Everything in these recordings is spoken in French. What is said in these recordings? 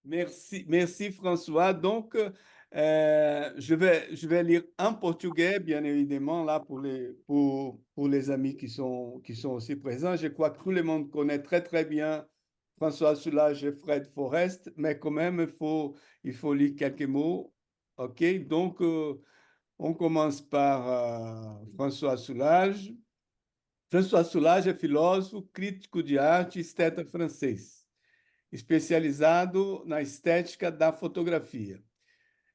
Merci, merci François. Donc, je vais lire en portugais, bien évidemment, là pour les amis qui sont aussi présents. Je crois que tout le monde connaît très, très bien François Soulages et Fred Forrest, mais quand même, il faut lire quelques mots. OK? Donc, on commence par François Soulages. François Soulages é filósofo, crítico de arte e esteta francês, especializado na estética da fotografia.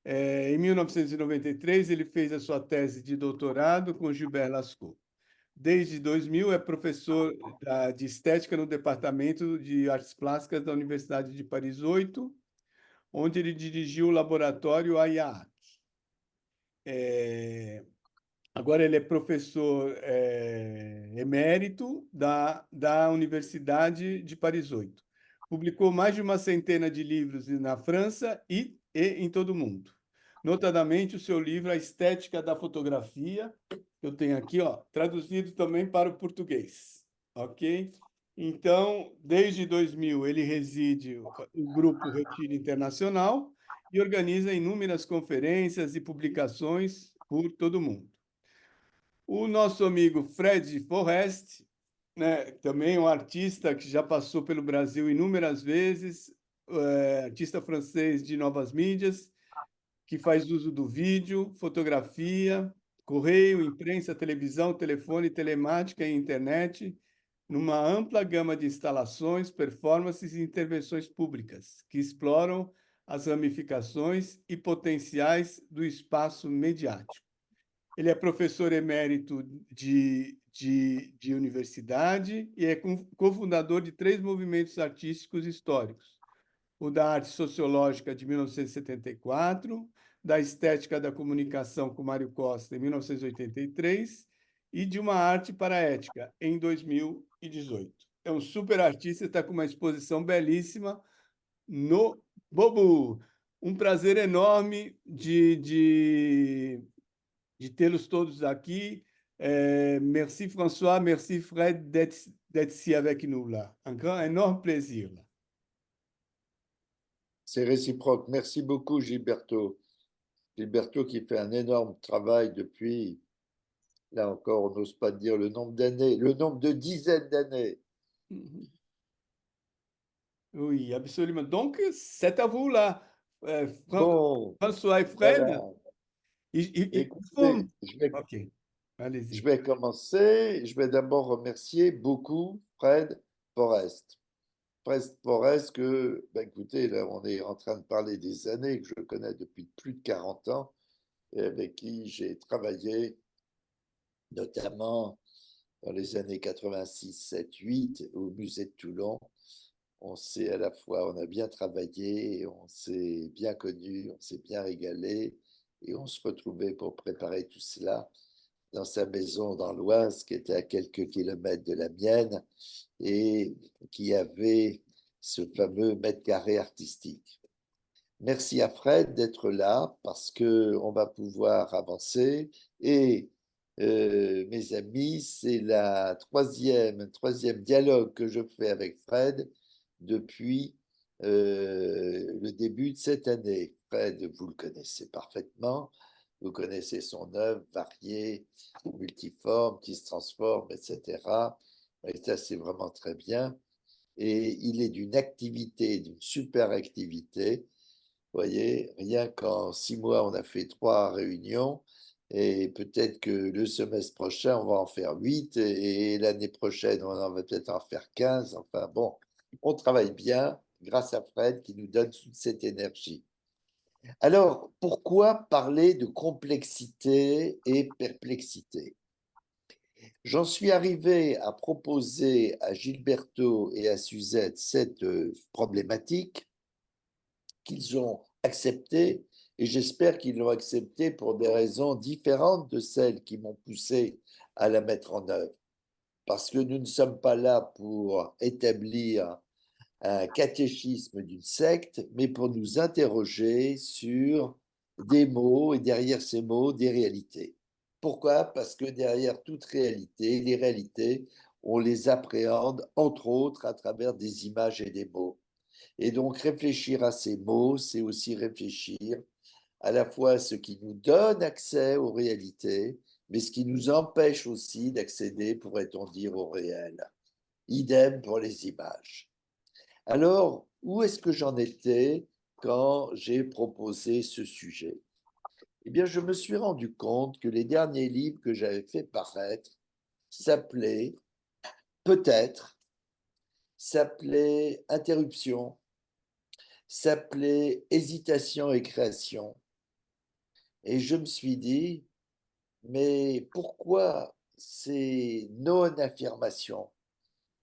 Em 1993, ele fez a sua tese de doutorado com Gilbert Lascaux. Desde 2000, é professor de estética no Departamento de Artes Plásticas da Universidade de Paris 8, onde ele dirigiu o laboratório AIAAC. Agora ele é professor emérito da Universidade de Paris 8. Publicou mais de uma centena de livros na França e em todo o mundo. Notadamente o seu livro A Estética da Fotografia, que eu tenho aqui, ó, traduzido também para o português, ok? Então, desde 2000, ele reside no Grupo Retiro Internacional e organiza inúmeras conferências e publicações por todo o mundo. O nosso amigo Fred Forrest, né, também um artista que já passou pelo Brasil inúmeras vezes, artista francês de novas mídias, que faz uso do vídeo, fotografia, correio, imprensa, televisão, telefone, telemática e internet, numa ampla gama de instalações, performances e intervenções públicas, que exploram as ramificações e potenciais do espaço mediático. Ele é professor emérito de universidade e é cofundador de 3 movimentos artísticos históricos: o da arte sociológica de 1974, da estética da comunicação com Mário Costa em 1983 e de uma arte para a ética em 2018. É um super artista, está com uma exposição belíssima no Bobo. Um prazer enorme de tê-los todos aqui. Merci François, merci Fred d'être ici avec nous là. Un grand, énorme plaisir. C'est réciproque. Merci beaucoup, Gilberto. Gilberto qui fait un énorme travail depuis, là encore, on n'ose pas dire le nombre d'années, le nombre de dizaines d'années. Oui, absolument. Donc, c'est à vous là, Bon, François et voilà. Fred. Il faut... Écoutez, OK, je allez-y. vais commencer. Je vais d'abord remercier beaucoup Fred Forrest. Fred Forrest, que, ben écoutez, là, on est en train de parler des années que je connais depuis plus de 40 ans et avec qui j'ai travaillé, notamment dans les années 86, 7, 8, au musée de Toulon. On s'est à la fois, on a bien travaillé, on s'est bien connus, on s'est bien régalé et on se retrouvait pour préparer tout cela dans sa maison dans l'Oise, qui était à quelques kilomètres de la mienne et qui avait ce fameux mètre carré artistique. Merci à Fred d'être là parce qu'on va pouvoir avancer et mes amis, c'est la troisième dialogue que je fais avec Fred depuis le début de cette année. Fred, vous le connaissez parfaitement, vous connaissez son œuvre variée, multiforme, qui se transforme, etc. Et ça, c'est vraiment très bien. Et il est d'une activité, d'une super activité. Vous voyez, rien qu'en 6 mois, on a fait 3 réunions. Et peut-être que le semestre prochain, on va en faire 8. Et l'année prochaine, on en va peut-être en faire 15. Enfin bon, on travaille bien grâce à Fred qui nous donne toute cette énergie. Alors, pourquoi parler de complexité et perplexité? J'en suis arrivé à proposer à Gilberto et à Suzette cette problématique qu'ils ont acceptée et j'espère qu'ils l'ont acceptée pour des raisons différentes de celles qui m'ont poussé à la mettre en œuvre. Parce que nous ne sommes pas là pour établir un catéchisme d'une secte, mais pour nous interroger sur des mots et derrière ces mots, des réalités. Pourquoi? Parce que derrière toute réalité, les réalités, on les appréhende entre autres à travers des images et des mots. Et donc réfléchir à ces mots, c'est aussi réfléchir à la fois ce qui nous donne accès aux réalités, mais ce qui nous empêche aussi d'accéder, pourrait-on dire, au réel. Idem pour les images. Alors, où est-ce que j'en étais quand j'ai proposé ce sujet? Eh bien, je me suis rendu compte que les derniers livres que j'avais fait paraître s'appelaient Peut-être, s'appelaient Interruption, s'appelaient Hésitation et création. Et je me suis dit, mais pourquoi ces non-affirmations?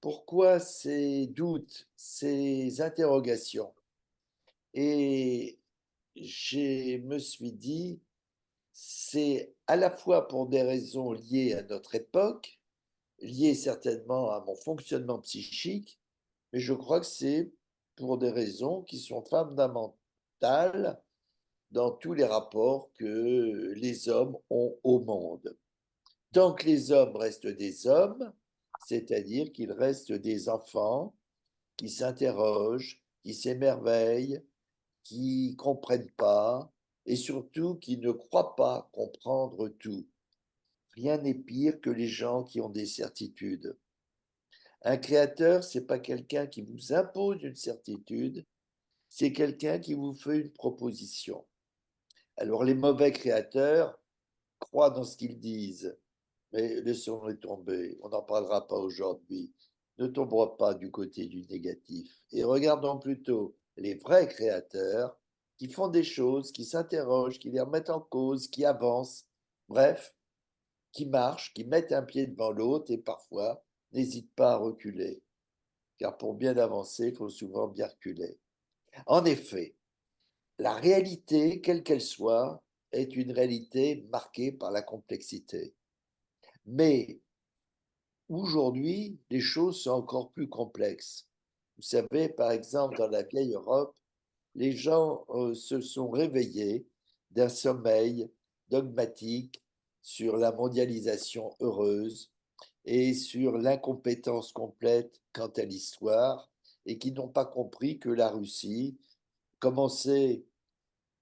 Pourquoi ces doutes, ces interrogations? Et je me suis dit, c'est à la fois pour des raisons liées à notre époque, liées certainement à mon fonctionnement psychique, mais je crois que c'est pour des raisons qui sont fondamentales dans tous les rapports que les hommes ont au monde. Tant que les hommes restent des hommes, c'est-à-dire qu'ils restent des enfants qui s'interrogent, qui s'émerveillent, qui comprennent pas et surtout qui ne croient pas comprendre tout. Rien n'est pire que les gens qui ont des certitudes. Un créateur, c'est pas quelqu'un qui vous impose une certitude, c'est quelqu'un qui vous fait une proposition. Alors les mauvais créateurs croient dans ce qu'ils disent, mais laissons-les tomber, on n'en parlera pas aujourd'hui. Ne tombons pas du côté du négatif et regardons plutôt les vrais créateurs qui font des choses, qui s'interrogent, qui les remettent en cause, qui avancent, bref, qui marchent, qui mettent un pied devant l'autre et parfois n'hésitent pas à reculer. Car pour bien avancer, il faut souvent bien reculer. En effet, la réalité, quelle qu'elle soit, est une réalité marquée par la complexité. Mais aujourd'hui, les choses sont encore plus complexes. Vous savez, par exemple, dans la vieille Europe, les gens se sont réveillés d'un sommeil dogmatique sur la mondialisation heureuse et sur l'incompétence complète quant à l'histoire, et qui n'ont pas compris que la Russie commençait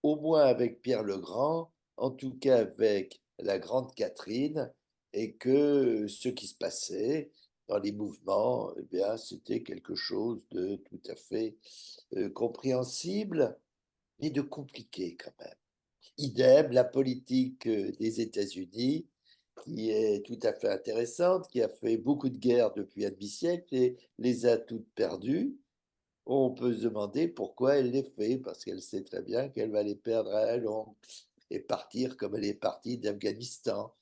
au moins avec Pierre le Grand, en tout cas avec la grande Catherine, et que ce qui se passait dans les mouvements, eh bien, c'était quelque chose de tout à fait compréhensible, mais de compliqué quand même. Idem, la politique des États-Unis, qui est tout à fait intéressante, qui a fait beaucoup de guerres depuis un demi-siècle et les a toutes perdues. On peut se demander pourquoi elle les fait, parce qu'elle sait très bien qu'elle va les perdre à la longue et partir comme elle est partie d'Afghanistan.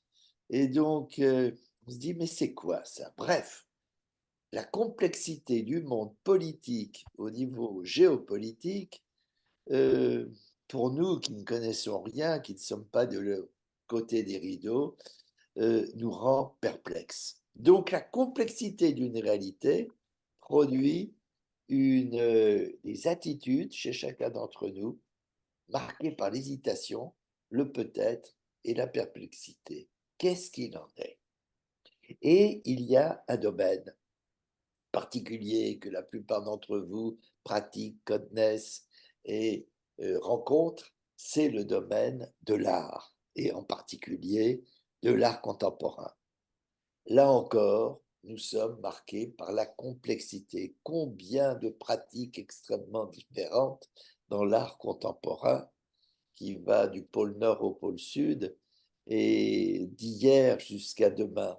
Et donc, on se dit, mais c'est quoi ça? Bref, la complexité du monde politique au niveau géopolitique, euh, pour nous qui ne connaissons rien, qui ne sommes pas de l'autre côté des rideaux, nous rend perplexes. Donc, la complexité d'une réalité produit des attitudes chez chacun d'entre nous, marquées par l'hésitation, le peut-être et la perplexité. Qu'est-ce qu'il en est? Et il y a un domaine particulier que la plupart d'entre vous pratiquent, connaissent et rencontrent, c'est le domaine de l'art, et en particulier de l'art contemporain. Là encore, nous sommes marqués par la complexité. Combien de pratiques extrêmement différentes dans l'art contemporain qui va du pôle Nord au pôle Sud et d'hier jusqu'à demain.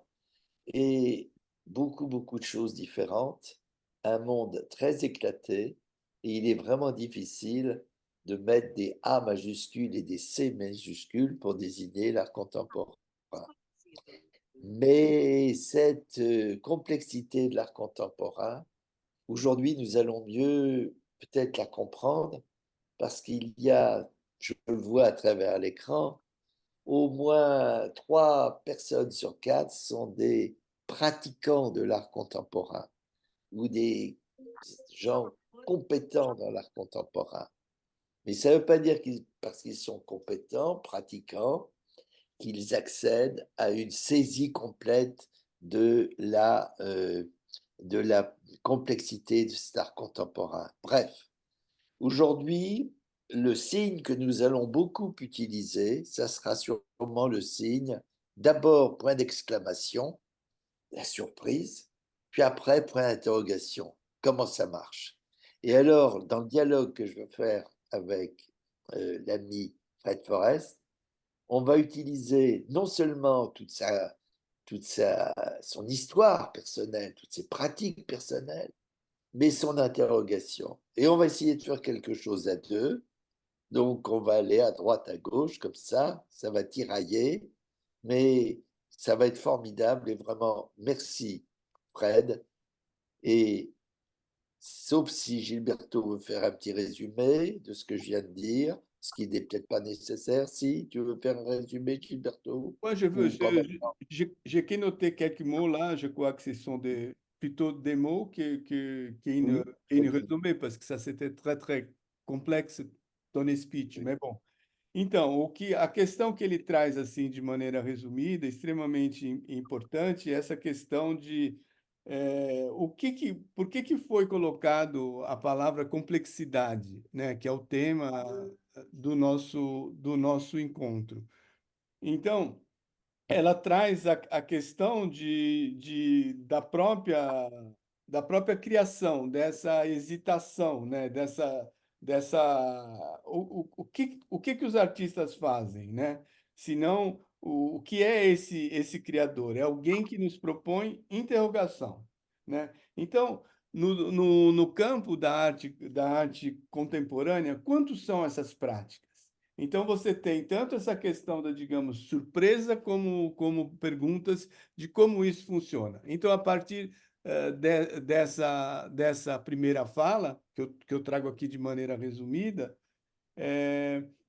Et beaucoup, beaucoup de choses différentes, un monde très éclaté, et il est vraiment difficile de mettre des A majuscules et des C majuscules pour désigner l'art contemporain. Mais cette complexité de l'art contemporain, aujourd'hui, nous allons mieux peut-être la comprendre parce qu'il y a, je le vois à travers l'écran, au moins 3 personnes sur 4 sont des pratiquants de l'art contemporain ou des gens compétents dans l'art contemporain. Mais ça ne veut pas dire parce qu'ils sont compétents, pratiquants, qu'ils accèdent à une saisie complète de la de la complexité de cet art contemporain. Bref, aujourd'hui, le signe que nous allons beaucoup utiliser, ça sera sûrement le signe, d'abord point d'exclamation, la surprise, puis après point d'interrogation. Comment ça marche? Et alors, dans le dialogue que je veux faire avec l'ami Fred Forrest, on va utiliser non seulement son histoire personnelle, toutes ses pratiques personnelles, mais son interrogation. Et on va essayer de faire quelque chose à deux. Donc, on va aller à droite, à gauche, comme ça va tirailler, mais ça va être formidable et vraiment, merci Fred. Et sauf si Gilberto veut faire un petit résumé de ce que je viens de dire, ce qui n'est peut-être pas nécessaire. Si tu veux faire un résumé, Gilberto, Moi, je veux, ou pas mal. j'ai que noté quelques mots là. Je crois que ce sont plutôt des mots Oui, qui très une bien. résumé parce que ça, c'était très, très complexe ton speech. Oui. Mais bom. Então, a questão que ele traz assim de maneira resumida, extremamente importante, é essa questão de por que foi colocado a palavra complexidade, né, que é o tema do nosso encontro. Então, ela traz a questão da própria criação, dessa hesitação, né? O que os artistas fazem, né? Senão, o que é esse criador? É alguém que nos propõe interrogação, né? Então, no campo da arte contemporânea, quantos são essas práticas? Então, você tem tanto essa questão da, digamos, surpresa, como perguntas de como isso funciona. Então, a partir dessa primeira fala, que eu trago aqui de maneira resumida,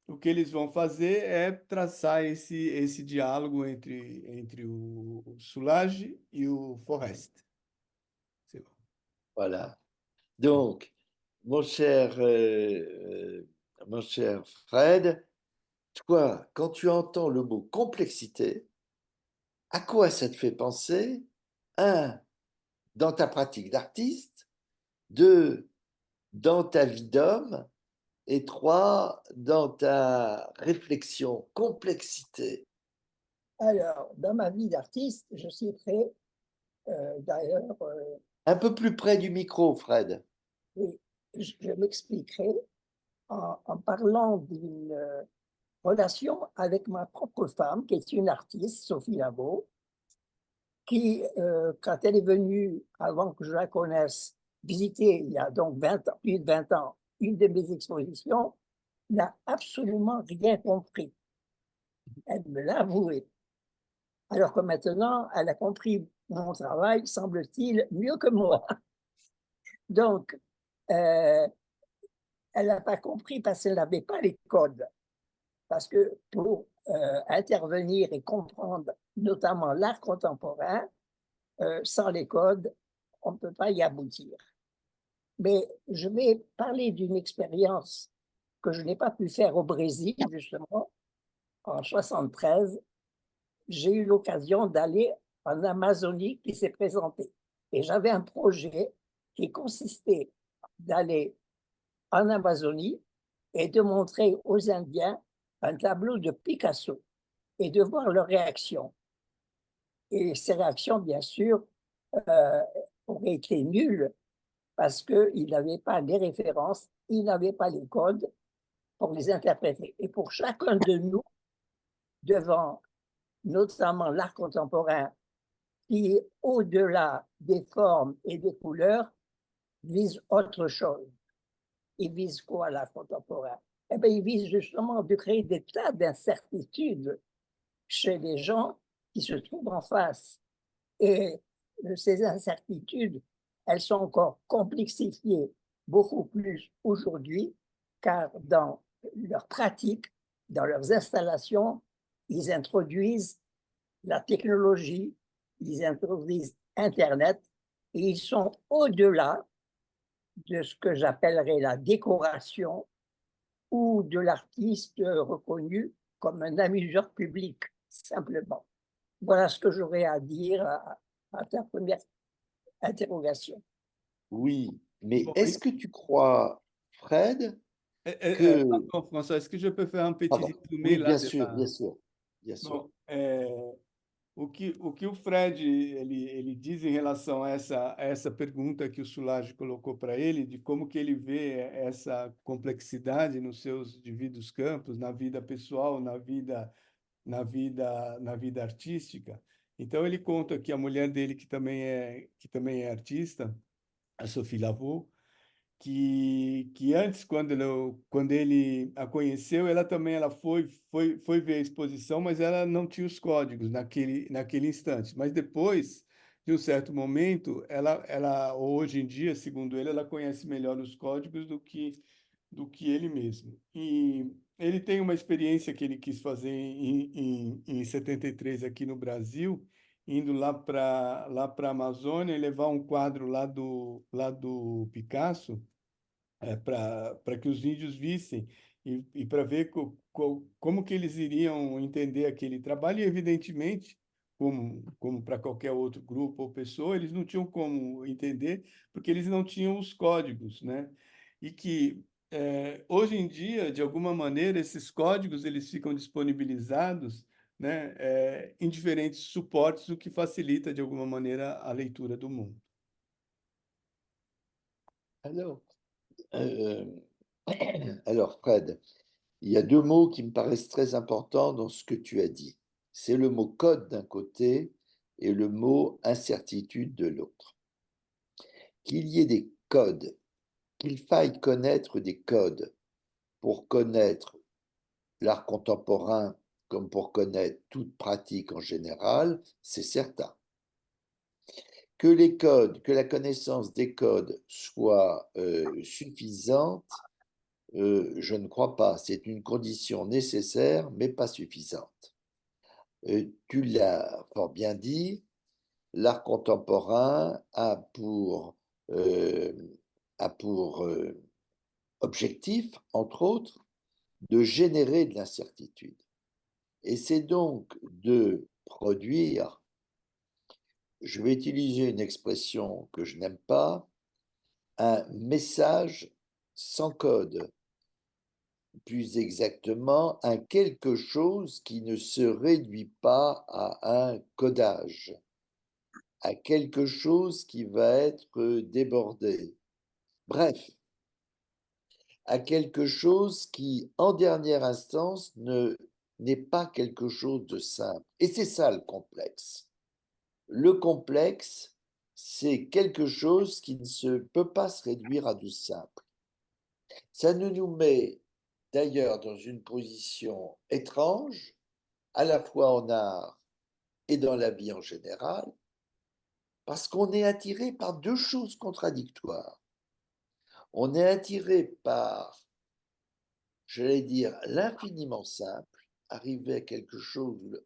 o que eles vão fazer é traçar esse diálogo entre o Soulage e o Forrest. Voilà. Donc, mon cher, mon cher Fred, toi, quand tu entends le mot complexité, à quoi ça te fait penser? Un, dans ta pratique d'artiste, deux, dans ta vie d'homme, et trois, dans ta réflexion, complexité. Alors, dans ma vie d'artiste, je suis très, d'ailleurs, Un peu plus près du micro, Fred. oui, je m'expliquerai en parlant d'une relation avec ma propre femme, qui est une artiste, Sophie Labo, qui, quand elle est venue, avant que je la connaisse, visiter, il y a donc 20 ans, plus de 20 ans, une de mes expositions, n'a absolument rien compris. Elle me l'a avoué. Alors que maintenant, elle a compris mon travail, semble-t-il, mieux que moi. Donc, elle n'a pas compris parce qu'elle n'avait pas les codes. Parce que pour intervenir et comprendre notamment l'art contemporain, sans les codes, on ne peut pas y aboutir. Mais je vais parler d'une expérience que je n'ai pas pu faire au Brésil, justement. En 73, j'ai eu l'occasion d'aller en Amazonie qui s'est présenté. Et j'avais un projet qui consistait d'aller en Amazonie et de montrer aux Indiens un tableau de Picasso et de voir leurs réactions. Et ces réactions, bien sûr, auraient été nulles parce qu'ils n'avaient pas les références, ils n'avaient pas les codes pour les interpréter. Et pour chacun de nous, devant notamment l'art contemporain, qui, au-delà des formes et des couleurs, vise autre chose. Il vise quoi, l'art contemporain? Eh bien, il vise justement de créer des tas d'incertitudes chez les gens qui se trouvent en face. Et ces incertitudes, elles sont encore complexifiées beaucoup plus aujourd'hui, car dans leur pratique, dans leurs installations, ils introduisent la technologie, ils introduisent Internet, et ils sont au-delà de ce que j'appellerais la décoration ou de l'artiste reconnu comme un amuseur public, simplement. Voilà ce que j'aurais à dire à ta première Interrogation. Oui, mais Bon, est-ce que tu crois, Fred, que... pardon, François, est-ce que je peux faire un petit Pardon. résumé Oui, là bien de sûr, bien la... sûr, bien sûr. Bom, o que o Fred ele diz em relação a essa pergunta que o Sulage colocou para ele, de como que ele vê essa complexidade nos seus devidos campos, na vida pessoal, na vida artística. Então ele conta que a mulher dele, que também é artista, a Sophie Lavaux, que antes, quando ele a conheceu, ela foi ver a exposição, mas ela não tinha os códigos naquele instante. Mas depois, de um certo momento, hoje em dia, segundo ele, ela conhece melhor os códigos do que ele mesmo. E ele tem uma experiência que ele quis fazer em 73 aqui no Brasil, indo lá para a Amazônia e levar um quadro lá do Picasso, para que os índios vissem e para ver como que eles iriam entender aquele trabalho. E, evidentemente, como para qualquer outro grupo ou pessoa, eles não tinham como entender, porque eles não tinham os códigos, né? E que hoje em dia, de alguma maneira, esses códigos eles ficam disponibilizados, né, em diferentes suportes, o que facilita, de alguma maneira, a leitura do mundo. Alors, euh, alors, Fred, il y a deux mots qui me paraissent très importants dans ce que tu as dit. C'est le mot code d'un côté et le mot incertitude de l'autre. Qu'il y ait des codes, qu'il faille connaître des codes pour connaître l'art contemporain comme pour connaître toute pratique en général, c'est certain. Que les codes, que la connaissance des codes soit suffisante, je ne crois pas. C'est une condition nécessaire, mais pas suffisante. Tu l'as fort bien dit, l'art contemporain euh, a pour objectif, entre autres, de générer de l'incertitude. Et c'est donc de produire, je vais utiliser une expression que je n'aime pas, un message sans code, plus exactement un quelque chose qui ne se réduit pas à un codage, à quelque chose qui va être débordé. Bref, à quelque chose qui, en dernière instance, n'est pas quelque chose de simple. Et c'est ça le complexe. Le complexe, c'est quelque chose qui ne se peut pas se réduire à du simple. Ça nous met d'ailleurs dans une position étrange, à la fois en art et dans la vie en général, parce qu'on est attiré par deux choses contradictoires. On est attiré par, j'allais dire, l'infiniment simple, arriver à quelque chose,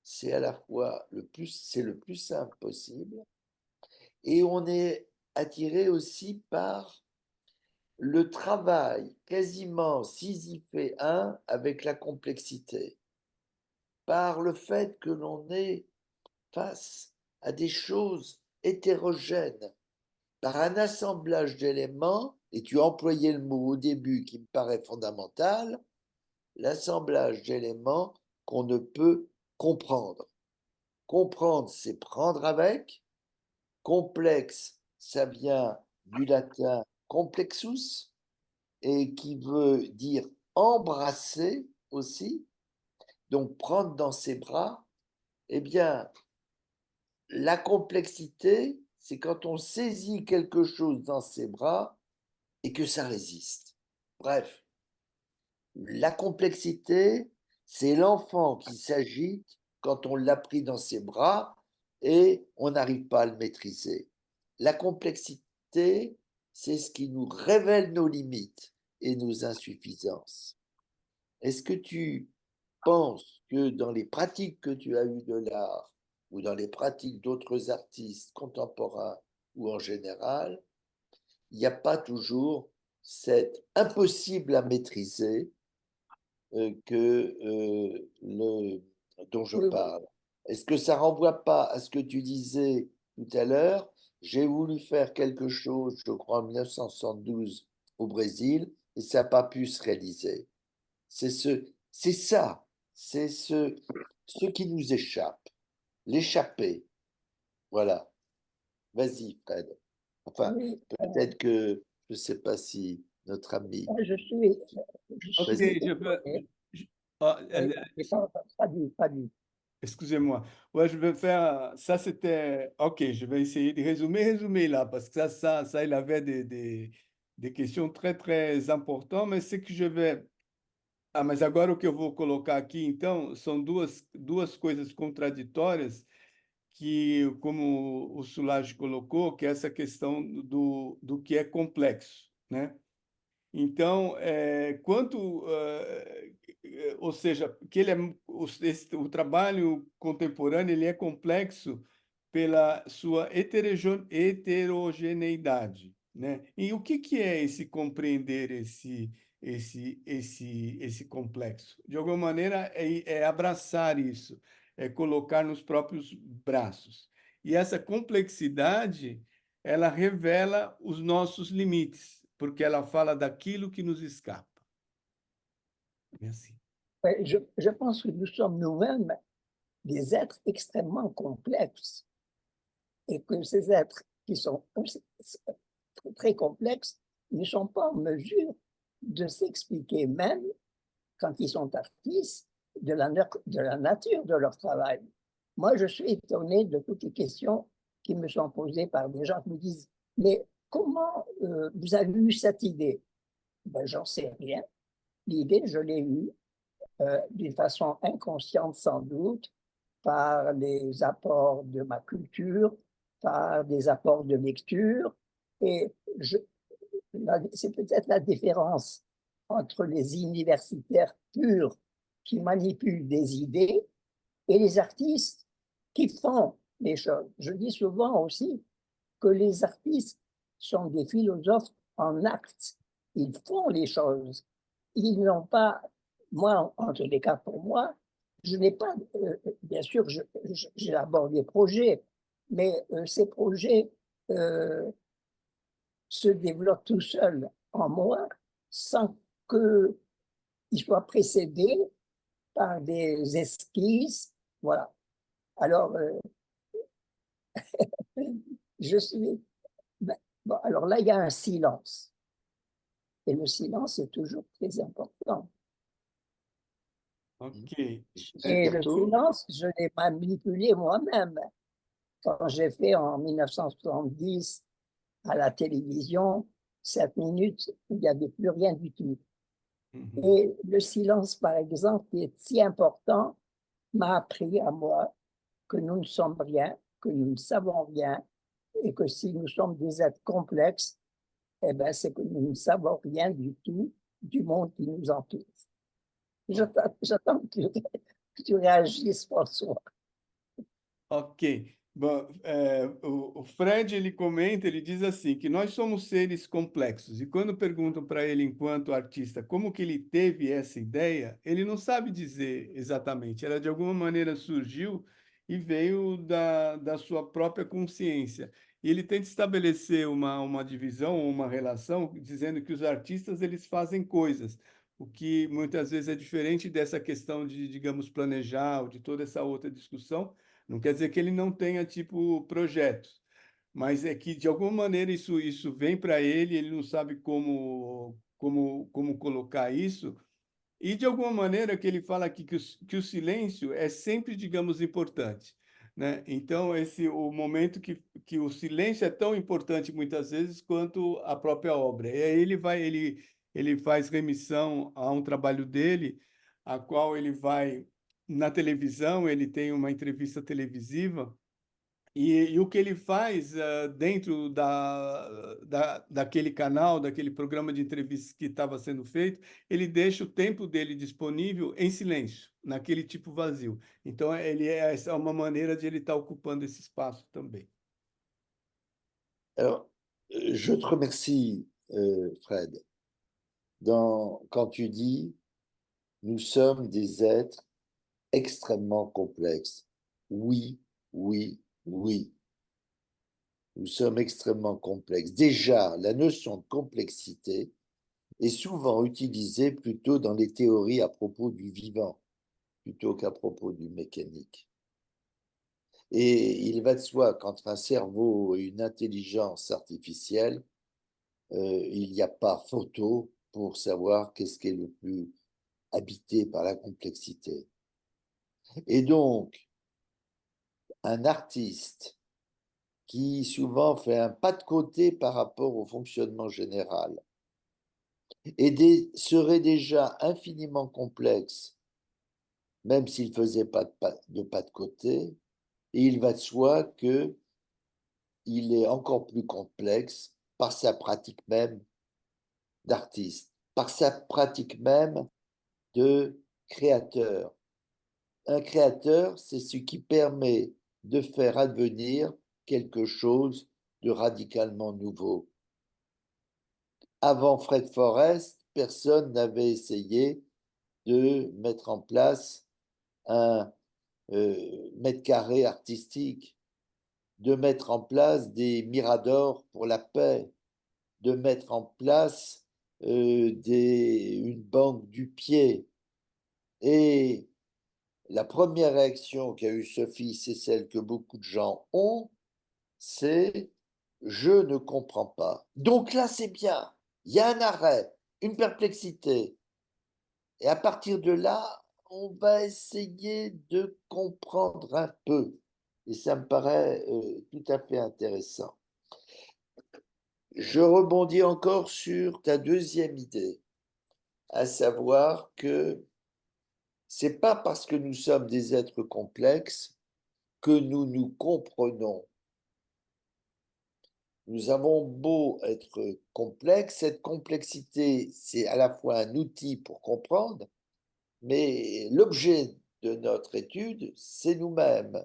c'est à la fois c'est le plus simple possible, et on est attiré aussi par le travail quasiment sisyphéen avec la complexité, par le fait que l'on est face à des choses hétérogènes, par un assemblage d'éléments, et tu as employé le mot au début qui me paraît fondamental, l'assemblage d'éléments qu'on ne peut comprendre. Comprendre, c'est prendre avec. Complexe, ça vient du latin complexus, et qui veut dire embrasser aussi, donc prendre dans ses bras. Eh bien, la complexité, c'est quand on saisit quelque chose dans ses bras et que ça résiste. Bref, la complexité, c'est l'enfant qui s'agite quand on l'a pris dans ses bras et on n'arrive pas à le maîtriser. La complexité, c'est ce qui nous révèle nos limites et nos insuffisances. Est-ce que tu penses que dans les pratiques que tu as eues de l'art ou dans les pratiques d'autres artistes contemporains ou en général, il n'y a pas toujours cet impossible à maîtriser dont je Oui, parle? Est-ce que ça renvoie pas à ce que tu disais tout à l'heure, J'ai voulu faire quelque chose, je crois, en 1972 au Brésil, et ça n'a pas pu se réaliser. C'est ça, c'est ce qui nous échappe, l'échapper. Voilà. Vas-y, Fred. Enfin, Oui, peut-être que, je ne sais pas si notre ami, je Ok, suis je peux. étonné. je- ah, Oui, j'ai pas dit. excusez-moi. Ouais, je vais faire. Ça, c'était. Ok, je vais essayer de résumer là, parce que ça, il avait des questions très, très importantes, mas c'est que je vais. Ah, mas agora o que eu vou colocar aqui, então, são duas coisas contraditórias que, como o Sulage colocou, que é essa questão do que é complexo, né? Então, ou seja, que ele o trabalho contemporâneo ele é complexo pela sua heterogeneidade, né? E o que é esse compreender esse complexo? De alguma maneira, é abraçar isso, é colocar nos próprios braços. E essa complexidade, ela revela os nossos limites, porque ela fala daquilo que nos escapa. É assim. Ouais, je pense que nous sommes nous-mêmes des êtres extrêmement complexes et que ces êtres qui sont très complexes ne sont pas en mesure de s'expliquer même quand ils sont artistes de la nature de leur travail. Moi, je suis étonné de toutes les questions qui me sont posées par des gens qui me disent, mais comment vous avez eu cette idée? Ben, j'en sais rien. L'idée, je l'ai eue d'une façon inconsciente sans doute, par les apports de ma culture, par des apports de lecture. Et c'est peut-être la différence entre les universitaires purs qui manipulent des idées et les artistes qui font les choses. Je dis souvent aussi que les artistes sont des philosophes en acte. Ils font les choses. Ils n'ont pas, moi, en tous les cas pour moi, je n'ai pas, bien sûr, j'élabore des projets, mais ces projets se développent tout seuls en moi sans qu'ils soient précédés par des esquisses. Voilà. Alors, je suis. Ben, bon, alors là, il y a un silence. Et le silence est toujours très important. Ok. Et le Alberto, silence, je l'ai manipulé moi-même. Quand j'ai fait en 1970 à la télévision 7 minutes, il n'y avait plus rien du tout. Mhm. Et le silence, par exemple, qui est si important, m'a appris à moi que nous ne sommes rien, que nous ne savons rien, et que si nous sommes des êtres complexes, eh ben, c'est que nous ne savons rien du tout du monde qui nous entoure. J'attends que tu réagisses, François. Ok. Bom, o Fred ele comenta, ele diz assim que nós somos seres complexos e quando perguntam para ele enquanto artista como que ele teve essa ideia, ele não sabe dizer exatamente. Ela de alguma maneira surgiu e veio da sua própria consciência. E ele tenta estabelecer uma divisão, uma relação, dizendo que os artistas eles fazem coisas, o que muitas vezes é diferente dessa questão de, digamos, planejar ou de toda essa outra discussão. Não quer dizer que ele não tenha, tipo, projetos, mas é que, de alguma maneira, isso vem para ele, ele não sabe como colocar isso, e, de alguma maneira, que ele fala aqui que o silêncio é sempre, digamos, importante, né? Então, o momento que o silêncio é tão importante, muitas vezes, quanto a própria obra. E aí ele faz remissão a um trabalho dele, a qual ele vai na televisão, ele tem uma entrevista televisiva, e o que ele faz dentro daquele canal, daquele programa de entrevistas que estava sendo feito, ele deixa o tempo dele disponível em silêncio, naquele tipo vazio. Então, essa é uma maneira de ele estar ocupando esse espaço também. alors, je te remercie, Fred, quand tu dis nous sommes des êtres extrêmement complexes. Oui, oui, oui. nous sommes extrêmement complexes. Déjà, la notion de complexité est souvent utilisée plutôt dans les théories à propos du vivant, plutôt qu'à propos du mécanique. Et il va de soi qu'entre un cerveau et une intelligence artificielle, il n'y a pas photo pour savoir qu'est-ce qui est le plus habité par la complexité. Et donc, un artiste qui souvent fait un pas de côté par rapport au fonctionnement général serait déjà infiniment complexe, même s'il ne faisait pas de pas de côté, et il va de soi qu'il est encore plus complexe par sa pratique même d'artiste, par sa pratique même de créateur. Un créateur, c'est ce qui permet de faire advenir quelque chose de radicalement nouveau. Avant Fred Forrest, personne n'avait essayé de mettre en place un mètre carré artistique, de mettre en place des miradors pour la paix, de mettre en place une banque du pied. Et la première réaction qu'a eue Sophie, c'est celle que beaucoup de gens ont, c'est je ne comprends pas. Donc là, c'est bien. Il y a un arrêt, une perplexité. Et à partir de là, on va essayer de comprendre un peu. Et ça me paraît tout à fait intéressant. Je rebondis encore sur ta deuxième idée, à savoir que c'est pas parce que nous sommes des êtres complexes que nous nous comprenons. Nous avons beau être complexes, cette complexité, c'est à la fois un outil pour comprendre, mais l'objet de notre étude, c'est nous-mêmes,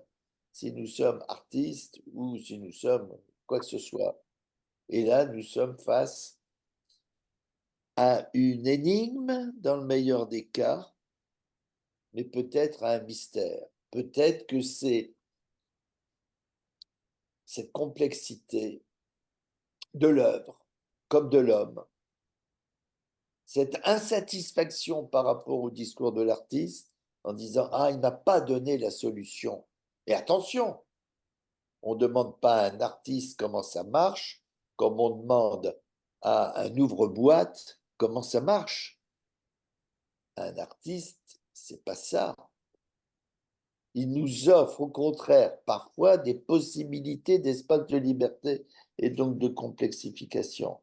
si nous sommes artistes ou si nous sommes quoi que ce soit. Et là, nous sommes face à une énigme, dans le meilleur des cas, mais peut-être à un mystère. Peut-être que c'est cette complexité de l'œuvre, comme de l'homme, cette insatisfaction par rapport au discours de l'artiste en disant ah, il n'a pas donné la solution. Et attention, on ne demande pas à un artiste comment ça marche, comme on demande à un ouvre-boîte comment ça marche. Un artiste, c'est pas ça. Il nous offre au contraire parfois des possibilités d'espace de liberté et donc de complexification.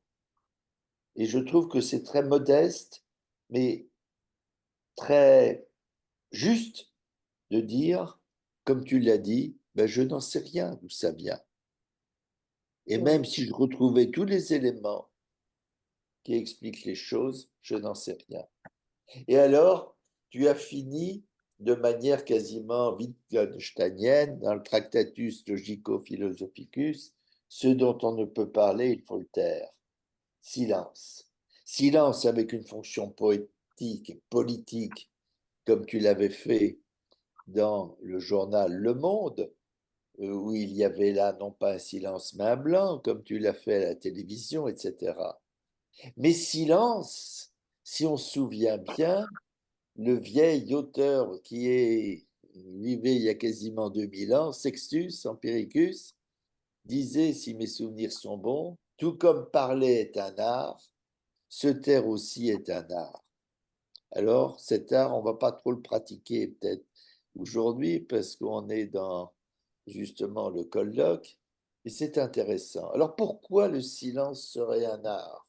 Et je trouve que c'est très modeste, mais très juste de dire, comme tu l'as dit, ben je n'en sais rien d'où ça vient. Et même si je retrouvais tous les éléments qui expliquent les choses, je n'en sais rien. Et alors, tu as fini de manière quasiment wittgensteinienne dans le Tractatus Logico-Philosophicus, ce dont on ne peut parler, il faut le taire. Silence. Silence avec une fonction poétique et politique, comme tu l'avais fait dans le journal Le Monde, où il y avait là non pas un silence mais un blanc, comme tu l'as fait à la télévision, etc. Mais silence, si on se souvient bien, le vieil auteur vivait il y a quasiment 2000 ans, Sextus Empiricus, disait, si mes souvenirs sont bons, tout comme parler est un art, se taire aussi est un art. Alors, cet art, on ne va pas trop le pratiquer peut-être aujourd'hui parce qu'on est dans justement le colloque, et c'est intéressant. Alors, pourquoi le silence serait un art?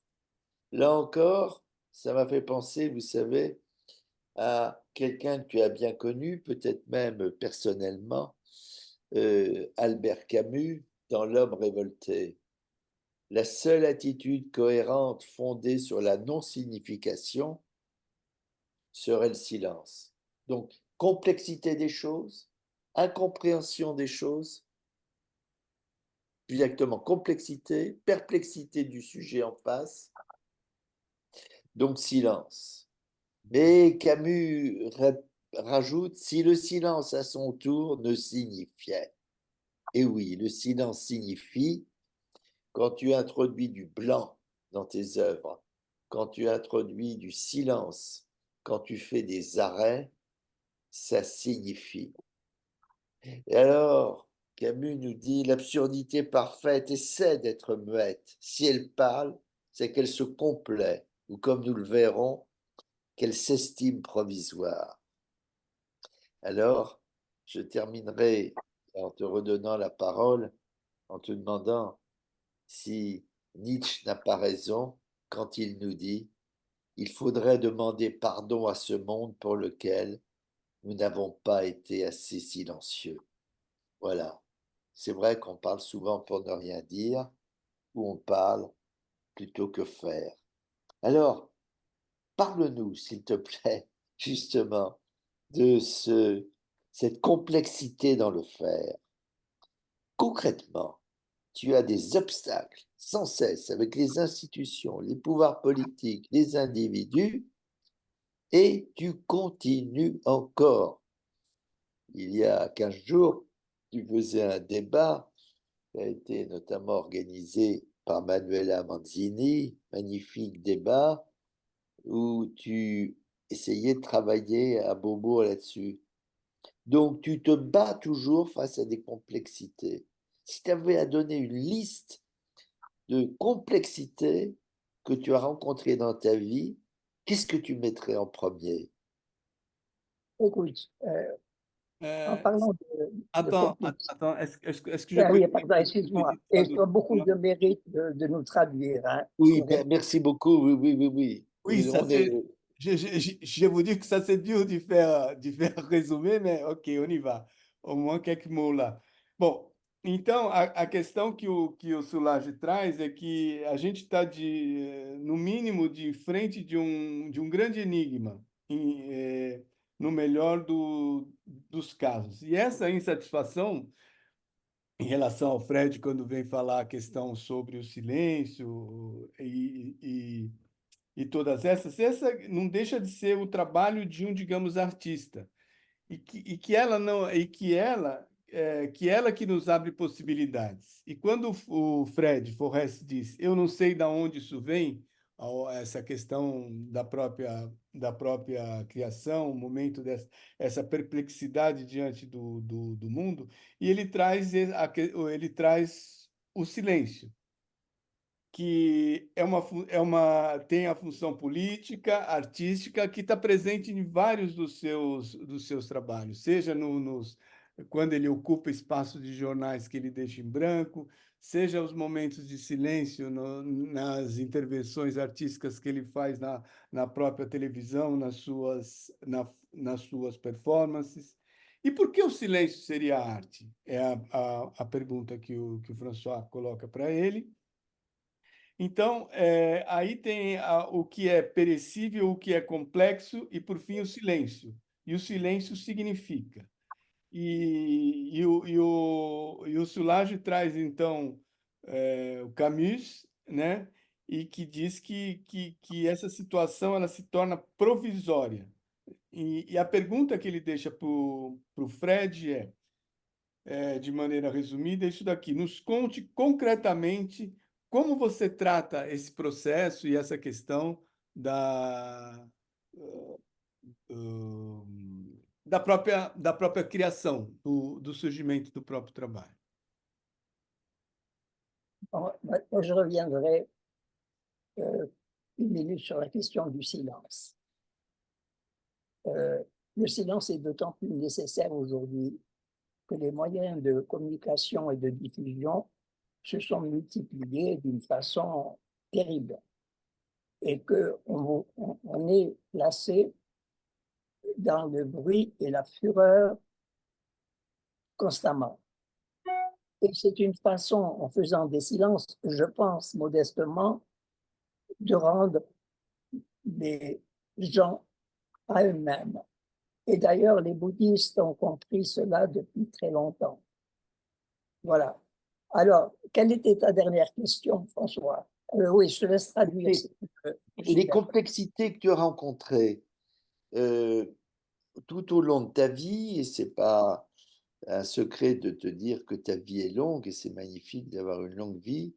Là encore, ça m'a fait penser, vous savez, à quelqu'un que tu as bien connu, peut-être même personnellement, Albert Camus, dans L'homme révolté. La seule attitude cohérente fondée sur la non-signification serait le silence. Donc, complexité des choses, incompréhension des choses, plus exactement complexité, perplexité du sujet en face, donc silence. Mais Camus rajoute, si le silence à son tour ne signifiait. Et oui, le silence signifie, quand tu introduis du blanc dans tes œuvres, quand tu introduis du silence, quand tu fais des arrêts, ça signifie. Et alors, Camus nous dit, l'absurdité parfaite essaie d'être muette. Si elle parle, c'est qu'elle se complaît, ou comme nous le verrons, qu'elle s'estime provisoire. Alors, je terminerai en te redonnant la parole, en te demandant si Nietzsche n'a pas raison quand il nous dit il faudrait demander pardon à ce monde pour lequel nous n'avons pas été assez silencieux. Voilà. C'est vrai qu'on parle souvent pour ne rien dire, ou on parle plutôt que faire. Alors, parle-nous, s'il te plaît, justement, de cette complexité dans le faire. Concrètement, tu as des obstacles sans cesse avec les institutions, les pouvoirs politiques, les individus, et tu continues encore. Il y a 15 jours, tu faisais un débat qui a été notamment organisé par Manuela Manzini, magnifique débat, où tu essayais de travailler à Bobo là-dessus. Donc, tu te bats toujours face à des complexités. Si tu avais à donner une liste de complexités que tu as rencontrées dans ta vie, qu'est-ce que tu mettrais en premier? Écoute, en Euh, parlant de complexité, attends, est-ce que je ah peux oui, dire pardon, une excuse-moi, petite et phrase tu as beaucoup autrement? de mérite de nous traduire, hein. Oui, Vraiment. merci beaucoup. Oui, oui, oui, oui. Oui, ça On est, c'est. Je vous dis que ça c'est dur de faire résumer, mais ok, on y va. Au moins quelques mots lá. Bom, então a questão que o Solange traz é que a gente está no mínimo de frente de um grande enigma, no melhor dos casos. E essa insatisfação em relação ao Fred, quando vem falar a questão sobre o silêncio e todas essa não deixa de ser o trabalho de um, digamos, artista. E que ela não, que ela que nos abre possibilidades. E quando o Fred Forrest diz, eu não sei de onde isso vem, essa questão da própria criação, o momento dessa essa perplexidade diante do mundo, e ele traz o silêncio que tem a função política, artística, que está presente em vários dos seus trabalhos, seja quando ele ocupa espaço de jornais que ele deixa em branco, seja os momentos de silêncio nas intervenções artísticas que ele faz na própria televisão, nas suas performances. E por que o silêncio seria arte? É a pergunta que o François coloca para ele. Então, aí tem o que é perecível, o que é complexo e, por fim, o silêncio. E o silêncio significa. E o Solange traz, então, o Camus, né? E que diz que essa situação ela se torna provisória. E a pergunta que ele deixa para o Fred de maneira resumida, é isso daqui. Nos conte concretamente como você trata esse processo e essa questão da própria criação, do surgimento do próprio trabalho. Bon, moi, je reviendrai 1 minute sur la question du silence. Le silence est d'autant plus nécessaire aujourd'hui que les moyens de communication et de diffusion se sont multipliés d'une façon terrible et qu'on on est placé dans le bruit et la fureur constamment. Et c'est une façon, en faisant des silences, je pense modestement, de rendre les gens à eux-mêmes. Et d'ailleurs, les bouddhistes ont compris cela depuis très longtemps. Voilà. Alors, quelle était ta dernière question, François? Oui, je te laisse traduire. Les complexités que tu as rencontrées tout au long de ta vie, et c'est pas un secret de te dire que ta vie est longue, et c'est magnifique d'avoir une longue vie,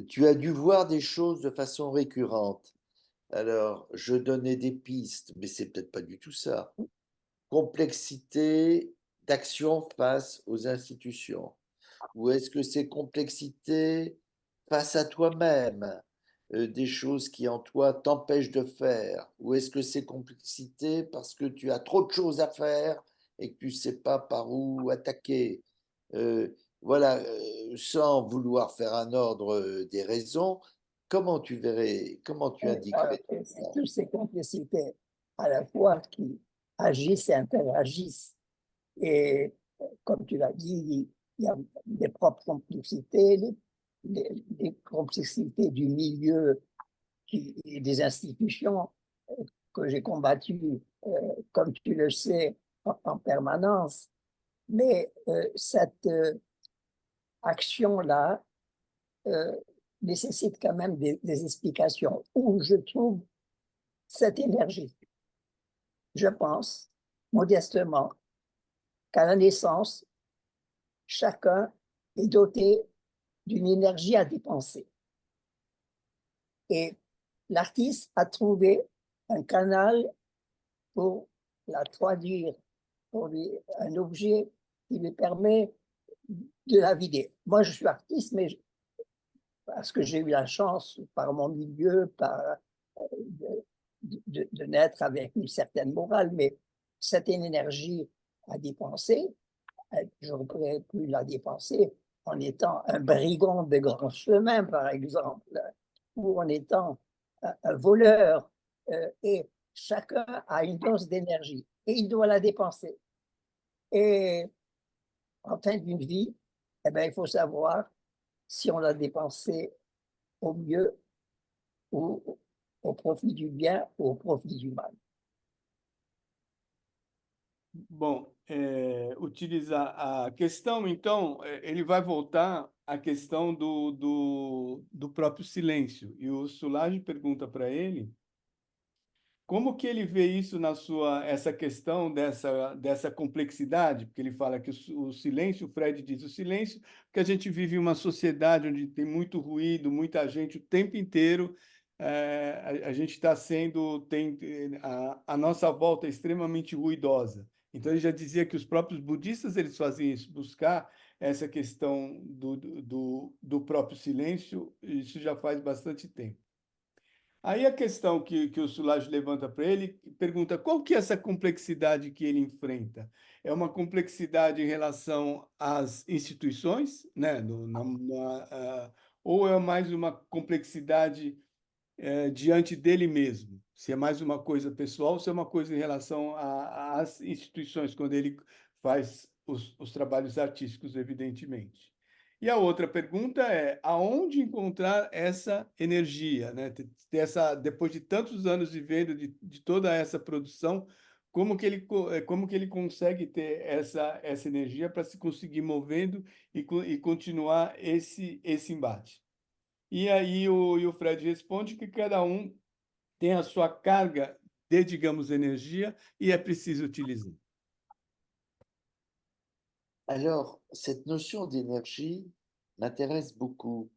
Tu as dû voir des choses de façon récurrente. Alors, je donnais des pistes, mais c'est peut-être pas du tout ça. Complexité d'action face aux institutions. Ou est-ce que c'est complexité face à toi-même, des choses qui en toi t'empêchent de faire? Ou est-ce que c'est complexité parce que tu as trop de choses à faire et que tu ne sais pas par où attaquer? Voilà, sans vouloir faire un ordre, des raisons, comment tu Alors, indiquerais tout c'est ça? toutes ces complexités à la fois qui agissent et interagissent. Et comme tu l'as dit, il y a des propres complexités, les complexités du milieu et des institutions que j'ai combattues, comme tu le sais, en permanence. Mais cette action-là euh, nécessite quand même des explications. Où je trouve cette énergie? Je pense, modestement, qu'à la naissance, chacun est doté d'une énergie à dépenser. Et l'artiste a trouvé un canal pour la traduire, pour lui, un objet qui lui permet de la vider. Moi, je suis artiste, mais parce que j'ai eu la chance, par mon milieu, de naître avec une certaine morale, mais cette énergie à dépenser, j'aurais pu la dépenser en étant un brigand de grand chemin, par exemple, ou en étant un voleur. Et chacun a une dose d'énergie et il doit la dépenser. Et en fin d'une vie, eh bien, il faut savoir si on l'a dépensé au mieux ou au profit du bien ou au profit du mal. Bom, utilizar a questão, então, ele vai voltar à questão do próprio silêncio. E o Solange pergunta para ele como que ele vê isso na sua, essa questão dessa complexidade, porque ele fala que o silêncio, o Fred diz o silêncio, porque a gente vive em uma sociedade onde tem muito ruído, muita gente o tempo inteiro, a gente está sendo, a nossa volta é extremamente ruidosa. Então ele já dizia que os próprios budistas eles faziam isso, buscar essa questão do próprio silêncio, isso já faz bastante tempo. Aí a questão que o Sulage levanta para ele, pergunta qual que é essa complexidade que ele enfrenta? É uma complexidade em relação às instituições, né? Ou é mais uma complexidade diante dele mesmo? Se é mais uma coisa pessoal, se é uma coisa em relação às instituições, quando ele faz os trabalhos artísticos, evidentemente. E a outra pergunta é, aonde encontrar essa energia, né? Depois de tantos anos vivendo de toda essa produção, como que ele consegue ter essa energia para se conseguir movendo e continuar esse embate? E aí o Fred responde que cada um tem a sua carga de, digamos, energia e é preciso utilizar. Alors, cette notion d'énergie m'intéresse beaucoup.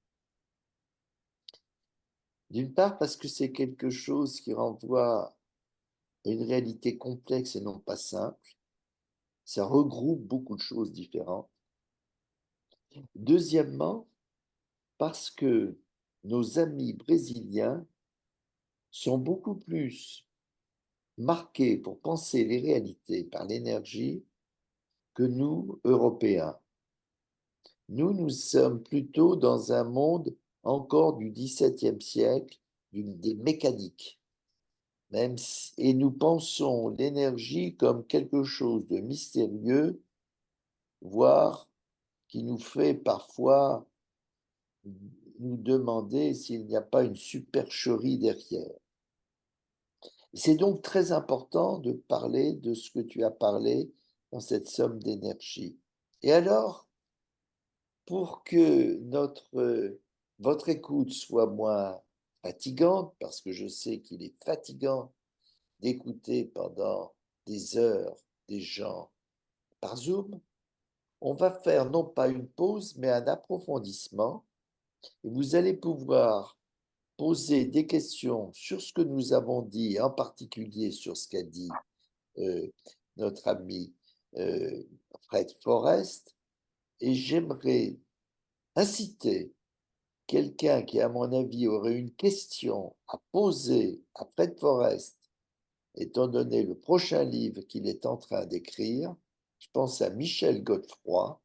D'une part parce que c'est quelque chose qui renvoie à une réalité complexe et non pas simple. Ça regroupe beaucoup de choses différentes. Deuxièmement, parce que nos amis brésiliens sont beaucoup plus marqués pour penser les réalités par l'énergie que nous, Européens. Nous sommes plutôt dans un monde encore du XVIIe siècle, des mécaniques. Et nous pensons l'énergie comme quelque chose de mystérieux, voire qui nous fait parfois nous demander s'il n'y a pas une supercherie derrière. C'est donc très important de parler de ce que tu as parlé dans cette somme d'énergie. Et alors, pour que votre écoute soit moins fatigante, parce que je sais qu'il est fatigant d'écouter pendant des heures des gens par Zoom, on va faire non pas une pause, mais un approfondissement Et vous allez pouvoir poser des questions sur ce que nous avons dit, en particulier sur ce qu'a dit euh, notre ami Fred Forrest. Et j'aimerais inciter quelqu'un qui, à mon avis, aurait une question à poser à Fred Forrest, étant donné le prochain livre qu'il est en train d'écrire. Je pense à Michel Godefroy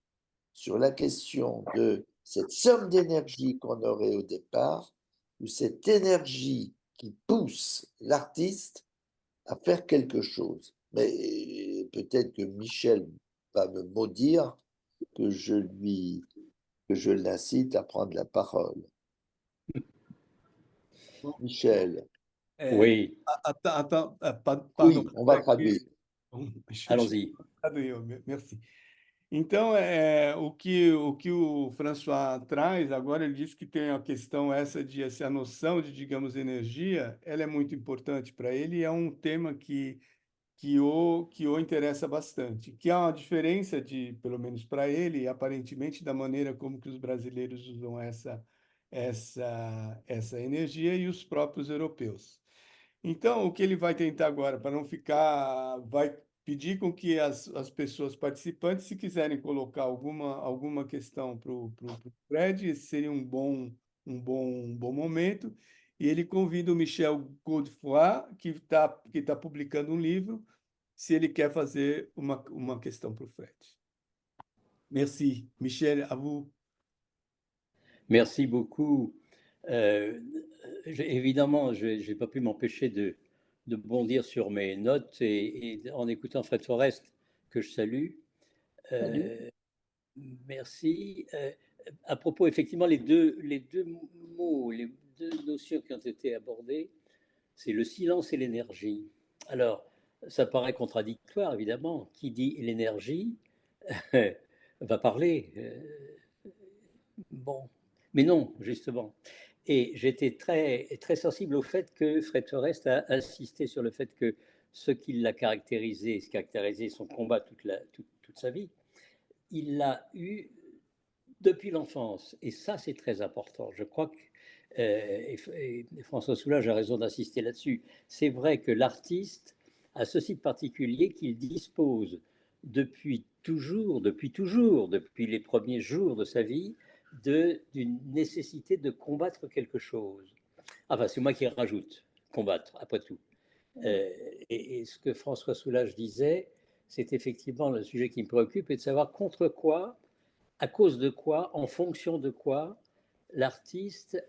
sur la question de cette somme d'énergie qu'on aurait au départ, ou cette énergie qui pousse l'artiste à faire quelque chose. Mais peut-être que Michel va me maudire que je l'incite à prendre la parole. Michel, Oui, Pardon. oui, on va traduire. allons-y. Merci. Então, o que o François traz agora, ele diz que tem a questão essa noção de, digamos, energia, ela é muito importante para ele e é um tema que o interessa bastante, que há uma diferença de, pelo menos para ele, aparentemente, da maneira como que os brasileiros usam essa energia e os próprios europeus. Então, o que ele vai tentar agora, para não ficar, vai pedir com que as pessoas participantes, se quiserem colocar alguma questão para o Fred, esse seria um bom momento. E ele convida o Michel Godefroy, que tá publicando um livro, se ele quer fazer uma questão para o Fred. Merci. Michel, à vous. Merci beaucoup. Évidemment, je n'ai pas pu m'empêcher de bondir sur mes notes et en écoutant Fred Forrest, que je salue. Salut. Merci. À propos, effectivement, les deux mots, les deux notions qui ont été abordées, c'est le silence et l'énergie. Alors, ça paraît contradictoire, évidemment. Qui dit l'énergie va parler. Bon, mais non, justement. Et j'étais très, très sensible au fait que Fred Forrest a insisté sur le fait que ce qui l'a caractérisé, ce qui caractérisait son combat toute sa vie, il l'a eu depuis l'enfance. Et ça, c'est très important. Je crois que, et François Soulages a raison d'insister là-dessus, c'est vrai que l'artiste a ceci de particulier qu'il dispose depuis les premiers jours de sa vie, d'une nécessité de combattre quelque chose. Enfin, c'est moi qui rajoute, combattre, après tout. Et ce que François Soulages disait, c'est effectivement le sujet qui me préoccupe, et de savoir contre quoi, à cause de quoi, en fonction de quoi, l'artiste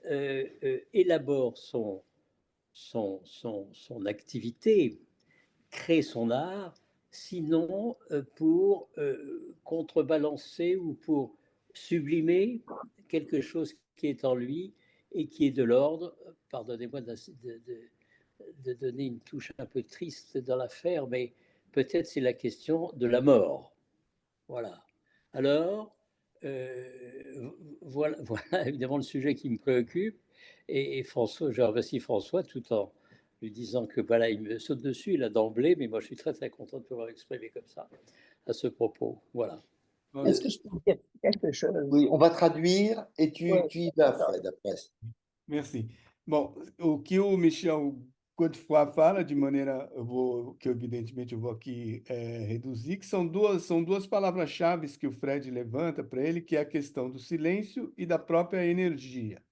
élabore son activité, crée son art, sinon pour contrebalancer ou pour sublimer quelque chose qui est en lui et qui est de l'ordre, pardonnez-moi de donner une touche un peu triste dans l'affaire, mais peut-être c'est la question de la mort. Voilà. Alors, voilà évidemment le sujet qui me préoccupe. Et François, je remercie François tout en lui disant que voilà, il me saute dessus là d'emblée, mais moi je suis très très content de pouvoir exprimer comme ça à ce propos. Voilà. Est-ce que je peux dire quelque chose? Oui, on va traduire et tu Ouais, y vas, d'accord. Fred, après. Merci. Bom, o que o Michel Godefroy fala, de maneira, que evidentemente eu vou aqui reduzir, que são duas palavras-chave que o Fred levanta para ele, que é a questão do silêncio e da própria energia.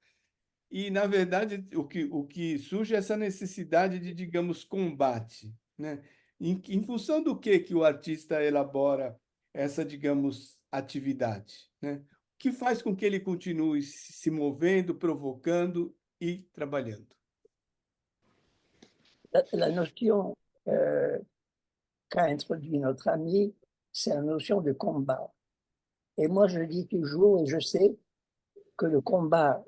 E, na verdade, o que surge é essa necessidade de, digamos, combate, né? Em função do que o artista elabora essa, digamos, atividade, né? O que faz com que ele continue se movendo, provocando e trabalhando. La notion qu'a introduit notre ami, c'est la notion de combat. Et moi, je dis toujours, et je sais que le combat,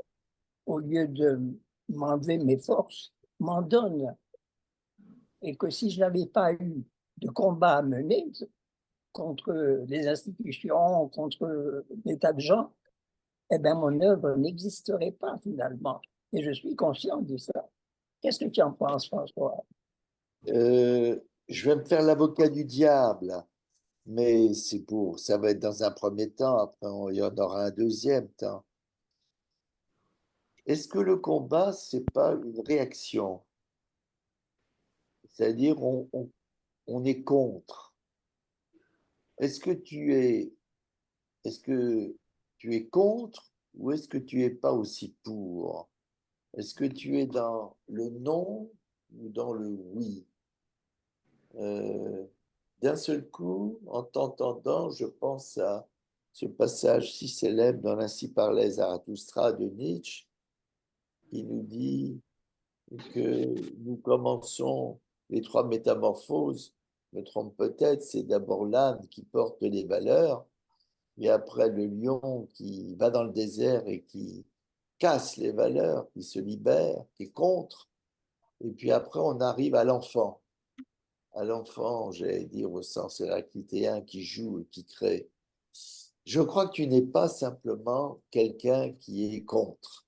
au lieu de m'enlever mes forces, m'en donne. Et que si je n'avais pas eu de combat à mener contre les institutions, contre des tas de gens, eh bien, mon œuvre n'existerait pas finalement. Et je suis conscient de ça. Qu'est-ce que tu en penses, François? Je vais me faire l'avocat du diable, mais ça va être dans un premier temps, après il y en aura un deuxième temps. est-ce que le combat, c'est pas une réaction? C'est-à-dire, on est contre. Est-ce que est-ce que tu es contre ou est-ce que tu es pas aussi pour? Est-ce que tu es dans le non ou dans le oui? D'un seul coup, en t'entendant, je pense à ce passage si célèbre dans l'Ainsi parlait Zarathustra de Nietzsche, qui nous dit que nous commençons les trois métamorphoses, je me trompe peut-être, c'est d'abord l'âne qui porte les valeurs, et après le lion qui va dans le désert et qui casse les valeurs, qui se libère, qui est contre, et puis après on arrive à l'enfant, j'allais dire au sens héraclitéen, qui joue et qui crée. Je crois que tu n'es pas simplement quelqu'un qui est contre,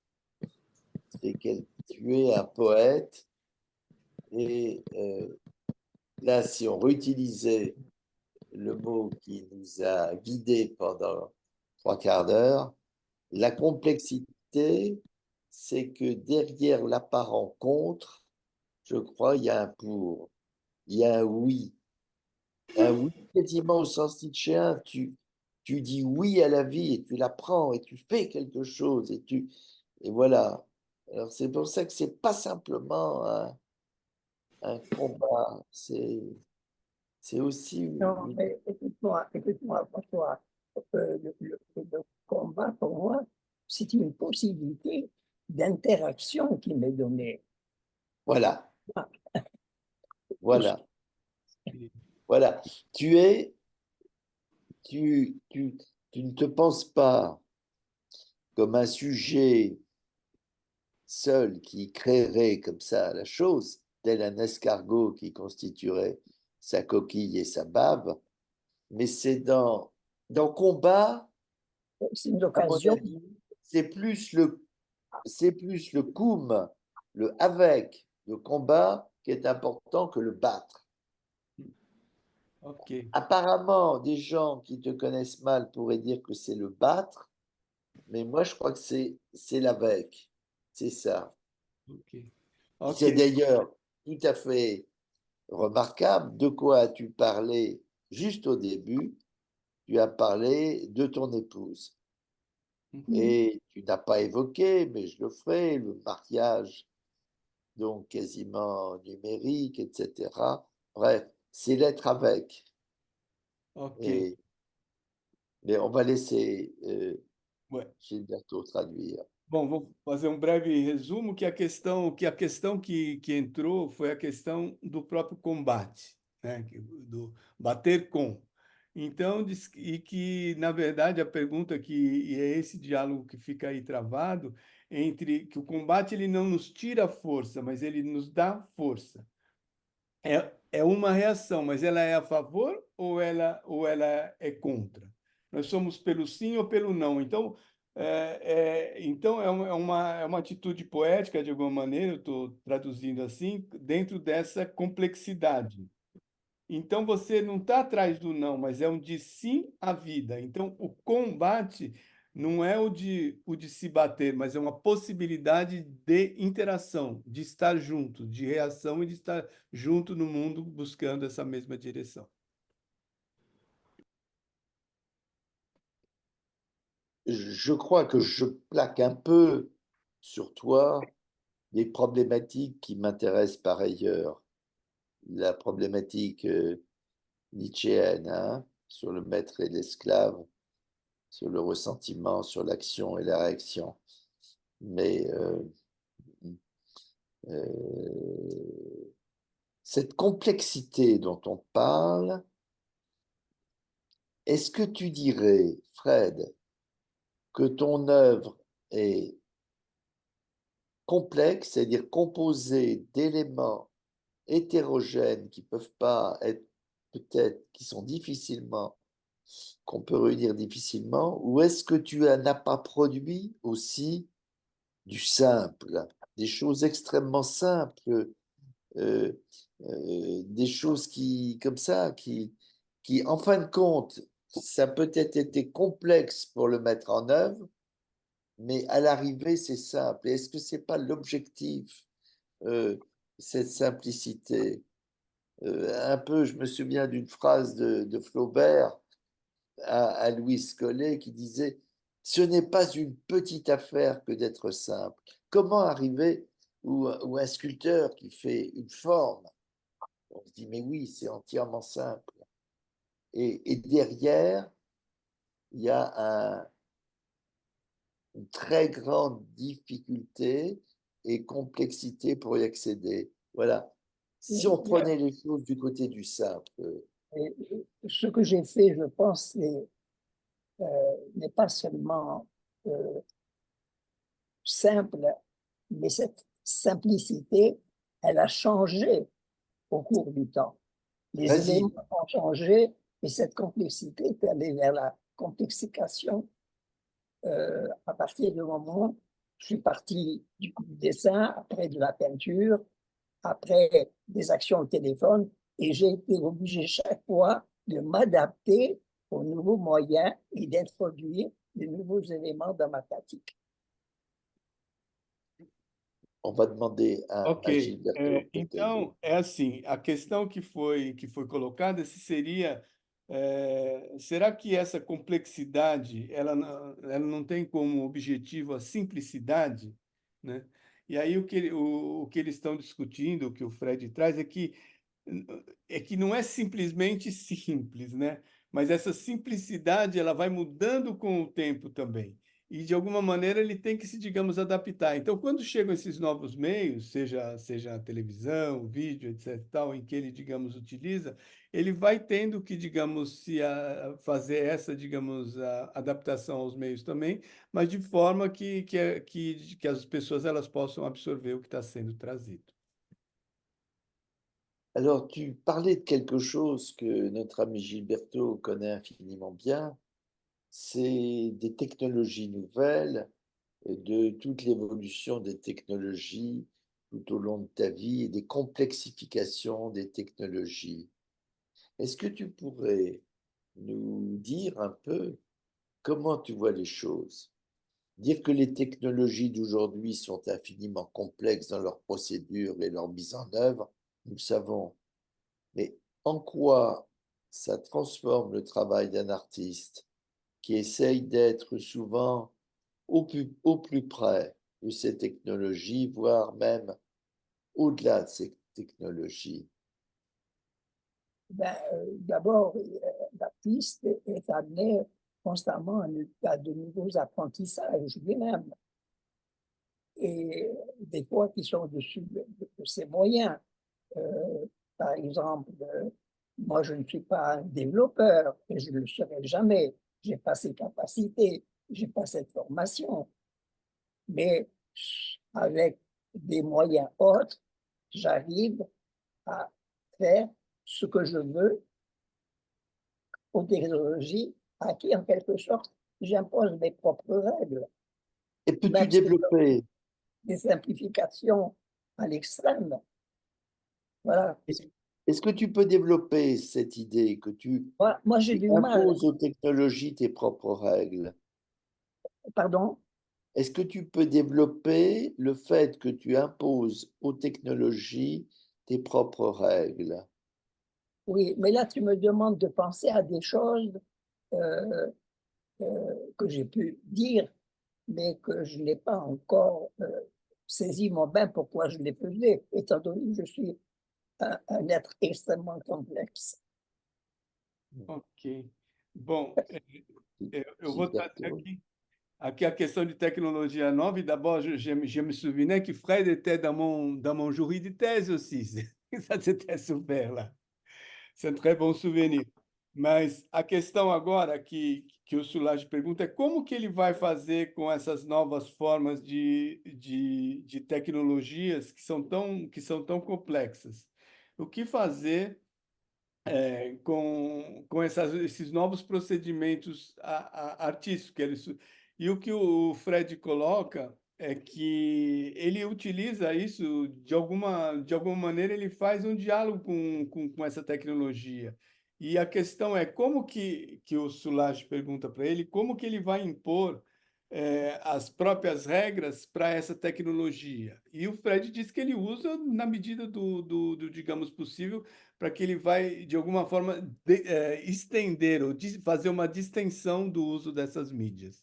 tu es un poète, et là, si on réutilisait le mot qui nous a guidés pendant 3/4 d'heure, la complexité, c'est que derrière l'apparent contre, je crois, il y a un pour, il y a un oui. Un oui, quasiment au sens nietzschéen, tu dis oui à la vie et tu la prends et tu fais quelque chose et voilà. Alors c'est pour ça que c'est pas simplement un combat, c'est aussi Non, mais écoute-moi, François, le combat, pour moi, c'est une possibilité d'interaction qui m'est donnée. voilà, Ah, voilà, voilà. Tu es, tu ne te penses pas comme un sujet seul qui créerait comme ça la chose, tel un escargot qui constituerait sa coquille et sa bave, mais c'est dans combat, c'est une à mon occasion. avis, c'est plus le cum, le avec, le combat qui est important que le battre. Ok, Apparemment, des gens qui te connaissent mal pourraient dire que c'est le battre, mais moi je crois que c'est l'avec, c'est ça. ok, ok. C'est d'ailleurs tout à fait remarquable de quoi as-tu parlé juste au début. Tu as parlé de ton épouse Mhm. et tu n'as pas évoqué, mais je le ferai, le mariage donc quasiment numérique, etc. Bref, c'est l'être avec. Ok, Et, mais on va laisser ouais. Gilberto traduire. Bom, vou fazer um breve resumo que entrou foi a questão do próprio combate, né? Do bater com. Então, e que, na verdade, a pergunta e é esse diálogo que fica aí travado entre que o combate ele não nos tira força, mas ele nos dá força. É uma reação, mas ela é a favor ou ela é contra? Nós somos pelo sim ou pelo não. Então, é uma atitude poética, de alguma maneira, eu estou traduzindo assim, dentro dessa complexidade. Então, você não está atrás do não, mas é um de sim à vida. Então, o combate não é o de se bater, mas é uma possibilidade de interação, de estar junto, de reação e de estar junto no mundo buscando essa mesma direção. Je crois que je plaque un peu sur toi des problématiques qui m'intéressent par ailleurs. La problématique nietzschéenne, hein, sur le maître et l'esclave, sur le ressentiment, sur l'action et la réaction. Mais cette complexité dont on parle, est-ce que tu dirais, Fred, que ton œuvre est complexe, c'est-à-dire composée d'éléments hétérogènes qui peuvent pas être peut-être, qui sont difficilement, qu'on peut réunir difficilement, ou est-ce que tu n'as pas produit aussi du simple, des choses extrêmement simples, euh, des choses qui, comme ça, qui, en fin de compte, ça peut-être été complexe pour le mettre en œuvre, mais à l'arrivée, c'est simple. Et est-ce que c'est pas l'objectif, cette simplicité? Un peu, je me souviens d'une phrase de Flaubert à Louis Collet qui disait: «Ce n'est pas une petite affaire que d'être simple». Comment arriver, ou un sculpteur qui fait une forme, on se dit: «Mais oui, c'est entièrement simple», et derrière, il y a une très grande difficulté et complexité pour y accéder. Voilà. Si on Il y a- prenait les choses du côté du simple, et ce que j'ai fait, je pense, n'est pas seulement euh, simple, mais cette simplicité, elle a changé au cours du temps. Les vas-y. éléments ont changé, et cette complexité est allée vers la complexification à partir du moment où je suis parti du dessin, après de la peinture, après des actions au téléphone, et j'ai été obligé chaque fois de m'adapter aux nouveaux moyens et d'introduire de nouveaux éléments dans ma pratique. On va demander Ok, à Gilberto peut-être. então é assim, a questão que foi colocada se seria, será que essa complexidade ela não tem como objetivo a simplicidade, né? E aí o que eles estão discutindo, o que o Fred traz é que não é simplesmente simples, né? Mas essa simplicidade ela vai mudando com o tempo também. E de alguma maneira ele tem que se, digamos, adaptar. Então, quando chegam esses novos meios, seja a televisão, o vídeo, etc, e tal, em que ele, digamos, utiliza, ele vai tendo que, digamos, fazer essa, digamos, a adaptação aos meios também, mas de forma que as pessoas elas possam absorver o que está sendo trazido. Alors, tu parlais de quelque chose que notre ami Gilberto connaît infiniment bien, c'est des technologies nouvelles, de toute l'évolution des technologies tout au long de ta vie et des complexifications des technologies. Est-ce que tu pourrais nous dire un peu comment tu vois les choses? Dire que les technologies d'aujourd'hui sont infiniment complexes dans leurs procédures et leur mise en œuvre, nous le savons. Mais en quoi ça transforme le travail d'un artiste qui essaye d'être souvent au plus près de ces technologies, voire même au-delà de ces technologies? Ben, d'abord, l'artiste est amené constamment à de nouveaux apprentissages lui-même, et des fois qui sont au-dessus de ses moyens. Euh, Par exemple, moi, je ne suis pas un développeur et je ne le serai jamais. J'ai pas ces capacités, j'ai pas cette formation. Mais avec des moyens autres, j'arrive à faire ce que je veux aux technologies à qui, en quelque sorte, j'impose mes propres règles, Et peux-tu même si c'est développer, des simplifications à l'extrême. Voilà. est-ce est-ce que tu peux développer cette idée que Moi j'ai tu du mal. imposes aux technologies tes propres règles? Pardon? Est-ce que tu peux développer le fait que tu imposes aux technologies tes propres règles? Oui, mais là, tu me demandes de penser à des choses euh, que j'ai pu dire, mais que je n'ai pas encore saisi moi-même pourquoi je les faisais, étant donné que je suis un être extrêmement complexe. Ok. Bom, eu vou trazer Gilberto? aqui a questão de tecnologia nova, e d'abord, je me souvenais que Fred était dans mon jury de thèse aussi. Ça, c'était super lá. C'est un très bon souvenir. Mas a questão agora que o Solange pergunta é como que ele vai fazer com essas novas formas de tecnologias que são tão complexas. O que fazer com esses novos procedimentos artísticos. E o que o Fred coloca é que ele utiliza isso de alguma maneira, ele faz um diálogo com essa tecnologia. E a questão é como que o Solange pergunta para ele, como que ele vai impor as próprias regras para essa tecnologia. E o Fred diz que ele usa na medida do digamos, possível, para que ele vai, de alguma forma, estender ou fazer uma distensão do uso dessas mídias.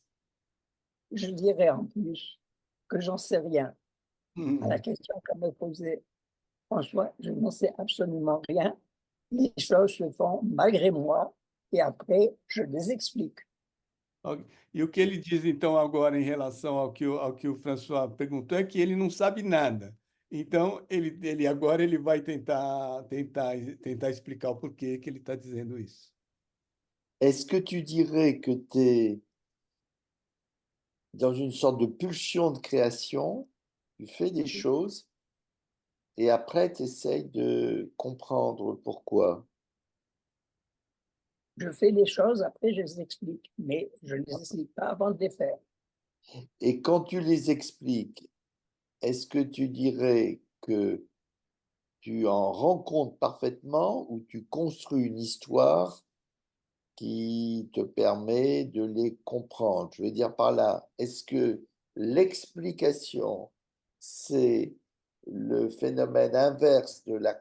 Je dirais en plus que j'en sais rien. À la Hum. question qu'elle me posait, François, je n'en sais absolument rien. Les choses se font malgré moi et après, je les explique. Ok. E o que ele diz, então, agora em relação ao que o François perguntou, é que ele não sabe nada. Então, ele agora ele vai tentar explicar o porquê que ele está dizendo isso. Est-ce que tu dirais que tu es dans une sorte de pulsion de création, tu fais des choses et après tu essayes de comprendre pourquoi? Je fais les choses, après, je les explique, mais je ne les explique pas avant de les faire. Et quand tu les expliques, est-ce que tu dirais que tu en rends compte parfaitement ou tu construis une histoire qui te permet de les comprendre? Je veux dire par là, est-ce que l'explication, c'est le phénomène inverse de la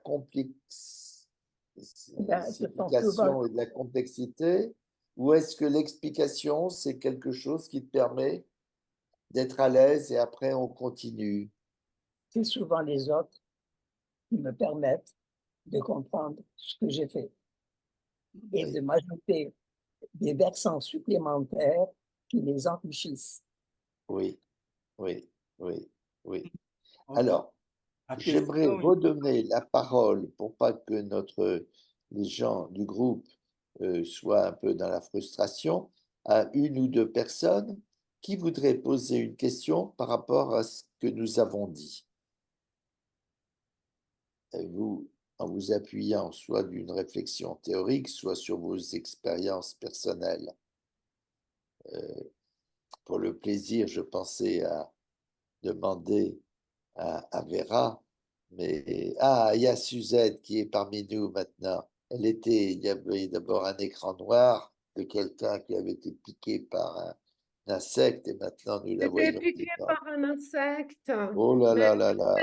Ben, ce sont souvent, simplification et de la complexité, ou est-ce que l'explication, c'est quelque chose qui te permet d'être à l'aise et après on continue? c'est souvent les autres qui me permettent de comprendre ce que j'ai fait et Oui. de m'ajouter des versants supplémentaires qui les enrichissent. Oui, oui, oui, oui. Ok. Alors, A j'aimerais questão, redonner la parole pour pas que les gens du groupe soient un peu dans la frustration à une ou deux personnes qui voudraient poser une question par rapport à ce que nous avons dit. Vous, en vous appuyant soit d'une réflexion théorique, soit sur vos expériences personnelles. Pour le plaisir, je pensais à demander à Vera, mais il y a Suzette qui est parmi nous maintenant. Il y avait d'abord un écran noir de quelqu'un qui avait été piqué par un insecte et maintenant nous la J'étais voyons piquée vivante. par un insecte. Oh là Mais là là là!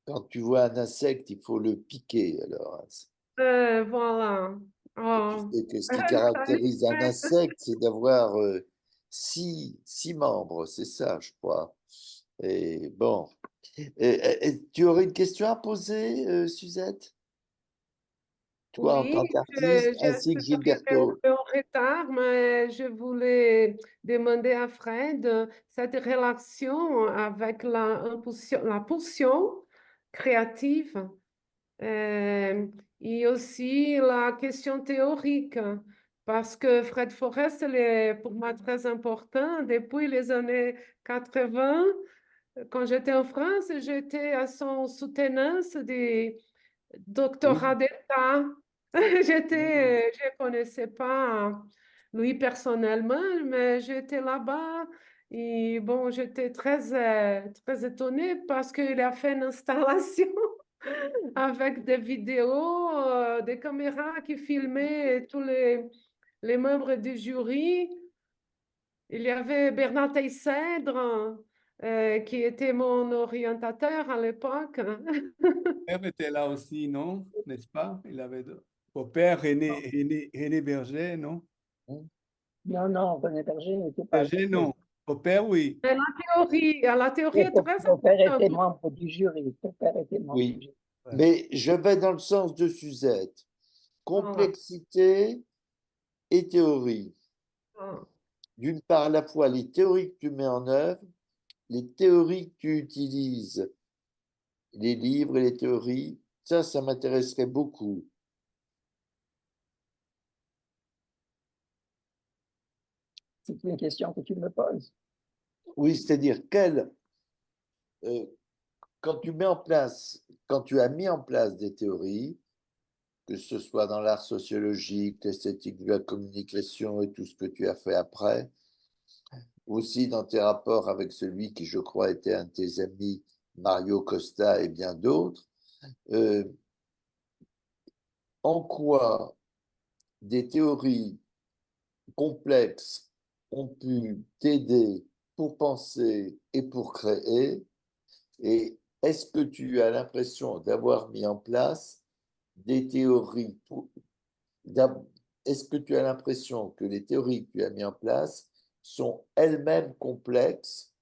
Quand tu vois un insecte, il faut le piquer alors, hein. voilà. Et tu Oh. sais que ce qui Ça caractérise un m'effraie. insecte, c'est d'avoir six membres, c'est ça, je crois. Et bon, tu aurais une question à poser, Suzette? Toi, en Oui, tant qu'artiste, j'ai un ainsi que peu arrivé un Gilberto. peu en retard, mais je voulais demander à Fred cette relation avec la pulsion créative et aussi la question théorique, parce que Fred Forrest, il est pour moi très important. Depuis les années 80, quand j'étais en France, j'étais à son soutenance des doctorats Oui. d'État. Je ne connaissais pas lui personnellement, mais j'étais là-bas et bon, j'étais très étonnée parce qu'il a fait une installation avec des vidéos, des caméras qui filmaient tous les membres du jury. Il y avait Bernard Teissèdre, qui était mon orientateur à l'époque. père était là aussi, non? N'est-ce pas? Il avait au père René Berger, non? Mmh. Non, non, René Berger n'était pas Berger, avec nous. non. Au père, oui. Mais la théorie Et est très Mon père était importante. membre du jury. Mon père était membre du Oui, jury. Ouais. mais je vais dans le sens de Suzette. Voilà. Complexité et théorie. Voilà. D'une part, à la fois les théories que tu mets en œuvre, les théories que tu utilises, les livres et les théories, ça m'intéresserait beaucoup. C'est une question que tu me poses. Oui, c'est-à-dire quand tu as mis en place des théories, que ce soit dans l'art sociologique, l'esthétique de la communication et tout ce que tu as fait après, aussi dans tes rapports avec celui qui, je crois, était un de tes amis, Mario Costa et bien d'autres, en quoi des théories complexes ont pu t'aider pour penser et pour créer? Et est-ce que tu as l'impression d'avoir mis en place des théories est-ce que tu as l'impression que les théories que tu as mis en place sont elles-mêmes complexes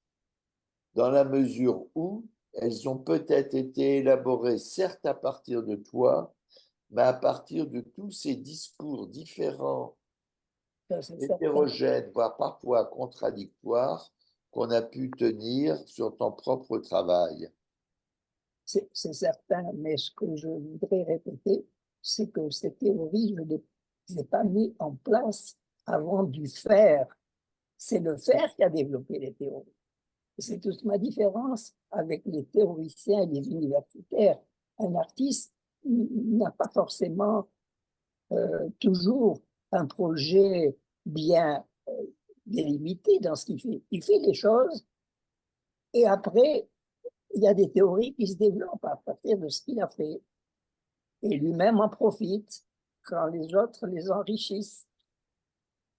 dans la mesure où elles ont peut-être été élaborées, certes à partir de toi, mais à partir de tous ces discours différents, Ça, c'est certain. hétérogènes, voire parfois contradictoires, qu'on a pu tenir sur ton propre travail? C'est certain, mais ce que je voudrais répéter, c'est que ces théories, je ne les ai pas mis en place avant du faire. C'est le faire qui a développé les théories. C'est toute ma différence avec les théoriciens et les universitaires. Un artiste n'a pas forcément toujours un projet bien délimité dans ce qu'il fait. Il fait les choses et après, il y a des théories qui se développent à partir de ce qu'il a fait. Et lui-même en profite quand les autres les enrichissent.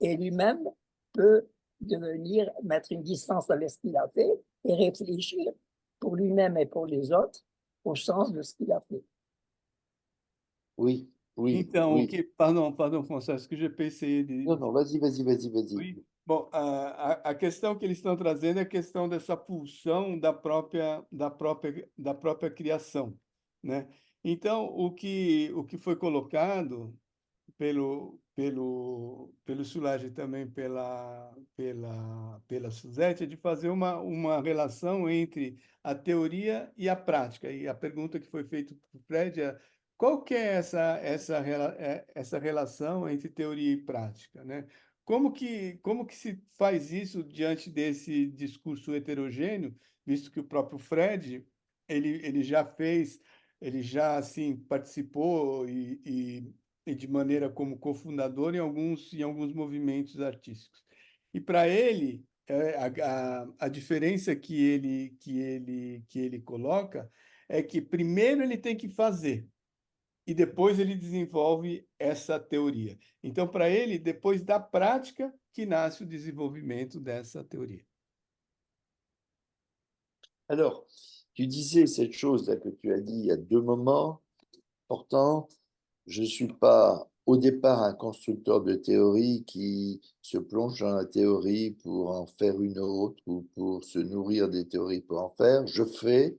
Et lui-même peut devenir, mettre une distance avec ce qu'il a fait et réfléchir pour lui-même et pour les autres au sens de ce qu'il a fait. Oui, oui, Então, oui. pardon, François, ce que je pensei Non, non, vas-y, vas-y, vas-y, vas-y. Oui. Bom, a questão que eles estão trazendo é a questão dessa pulsão da própria criação, né? Então, o que foi colocado pelo Szilárd e também pela Suzette é de fazer uma relação entre a teoria e a prática. E a pergunta que foi feita para o Fred é qual que é essa relação entre teoria e prática, né? Como que se faz isso diante desse discurso heterogêneo, visto que o próprio Fred, ele já fez, ele já, assim, participou e de maneira como cofundador em alguns movimentos artísticos. E para ele, a diferença que ele coloca é que primeiro ele tem que fazer, e depois ele desenvolve essa teoria. Então, para ele, depois da prática que nasce o desenvolvimento dessa teoria. Alors, tu disais cette chose-là que tu as dit il y a 2 moments importants. Je ne suis pas au départ un constructeur de théorie qui se plonge dans la théorie pour en faire une autre ou pour se nourrir des théories pour en faire. Je fais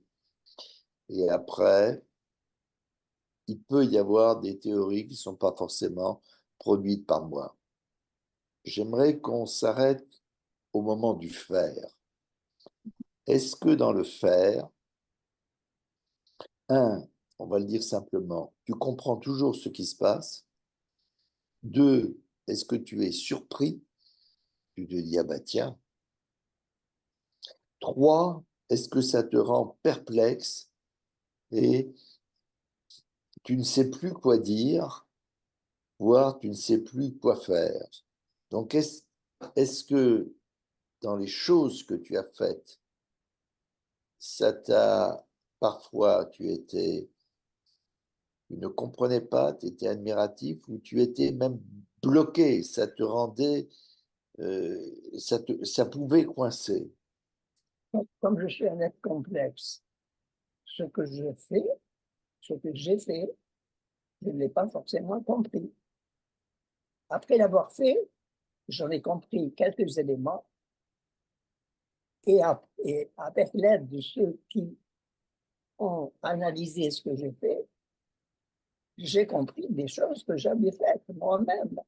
et après, il peut y avoir des théories qui ne sont pas forcément produites par moi. J'aimerais qu'on s'arrête au moment du faire. Est-ce que dans le faire, on va le dire simplement, tu comprends toujours ce qui se passe? 2, est-ce que tu es surpris? Tu te dis, ah bah tiens. 3, est-ce que ça te rend perplexe et tu ne sais plus quoi dire, voire tu ne sais plus quoi faire? Donc, est-ce que dans les choses que tu as faites, ça t'a parfois, tu ne comprenais pas, tu étais admiratif ou tu étais même bloqué, ça te rendait, ça pouvait coincer? Donc, comme je suis un être complexe, ce que je fais, ce que j'ai fait, je ne l'ai pas forcément compris. Après l'avoir fait, j'en ai compris quelques éléments et avec l'aide de ceux qui ont analysé ce que j'ai fait, j'ai compris des choses que j'avais faites moi-même.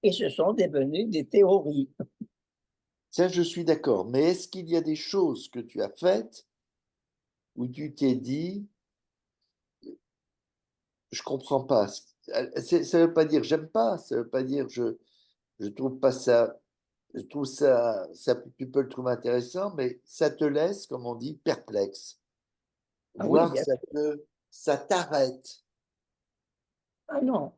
Et ce sont devenues des théories. Ça, je suis d'accord. Mais est-ce qu'il y a des choses que tu as faites où tu t'es dit, je comprends pas. Ça ne veut pas dire j'aime pas, ça ne veut pas dire je trouve pas ça, je trouve ça, tu peux le trouver intéressant, mais ça te laisse, comme on dit, perplexe. Ah oui, Voire ça t'arrête. ah non,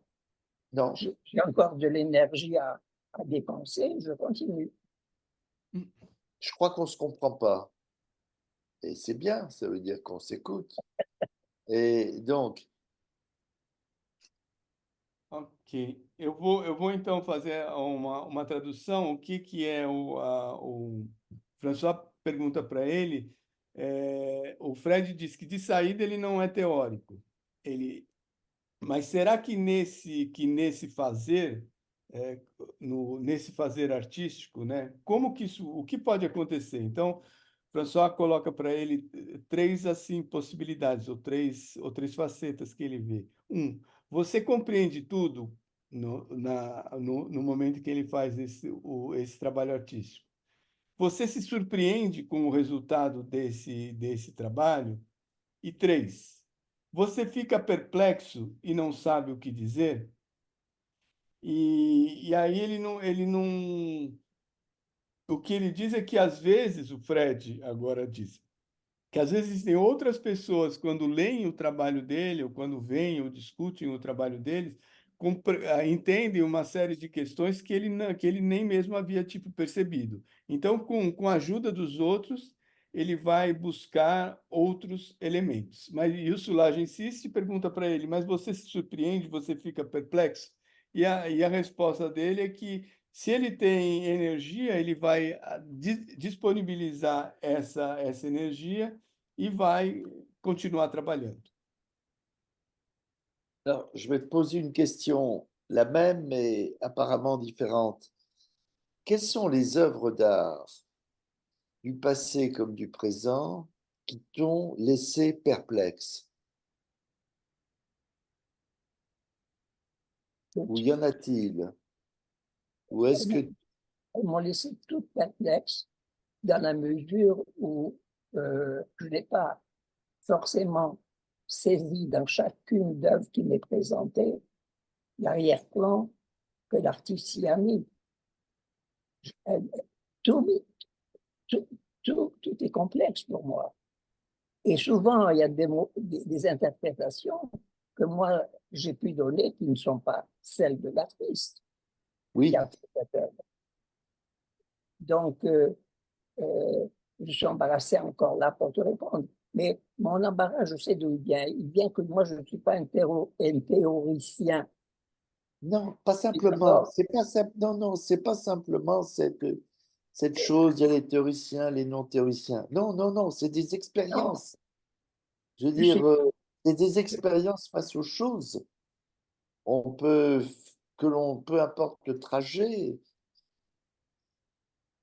Non, j'ai encore de l'énergie à dépenser, je continue. je crois qu'on ne se comprend pas. Et c'est bien, ça veut dire qu'on s'écoute. Et donc, Ok. Eu vou então fazer uma tradução. O que que é o François pergunta para ele. O Fred diz que de saída ele não é teórico. Ele, mas será que nesse fazer, é, nesse fazer artístico, né? Como que isso, o que pode acontecer? Então, François coloca para ele três assim possibilidades ou três facetas que ele vê. Um, você compreende tudo no momento que ele faz esse trabalho artístico. Você se surpreende com o resultado desse trabalho? E três, você fica perplexo e não sabe o que dizer? E aí ele não. O que ele diz é que às vezes, o Fred agora diz, que às vezes tem outras pessoas, quando leem o trabalho dele, ou quando veem ou discutem o trabalho deles, entendem uma série de questões que que ele nem mesmo havia tipo percebido. Então, com a ajuda dos outros, ele vai buscar outros elementos. Mas e o Soulages insiste e pergunta para ele, mas você se surpreende, você fica perplexo? E a resposta dele é que se ele tem energia, ele vai disponibilizar essa energia e vai continuar trabalhando. Alors, je vais te poser une question, la même mais apparemment différente. Quelles sont les œuvres d'art du passé comme du présent qui t'ont laissé perplexe? Ou y en a-t-il? Ou est-ce que... Elles m'ont laissé toute perplexe dans la mesure où je n'ai pas forcément saisi dans chacune d'œuvres qui m'est présentée l'arrière-plan que l'artiste y a mis. Tout, tout, tout est complexe pour moi. Et souvent, il y a des interprétations que moi, j'ai pu donner qui ne sont pas celles de l'artiste. Oui, Donc, je suis embarrassé encore là pour te répondre. Mais mon embarras, je sais d'où il vient. Il vient que moi, je ne suis pas un théoricien. non, pas simplement. C'est pas non, non, c'est pas simplement cette chose, il y a les théoriciens, les non-théoriciens. Non, non, non, c'est des expériences. Je veux dire, c'est des expériences face aux choses. On peut, peu importe le trajet,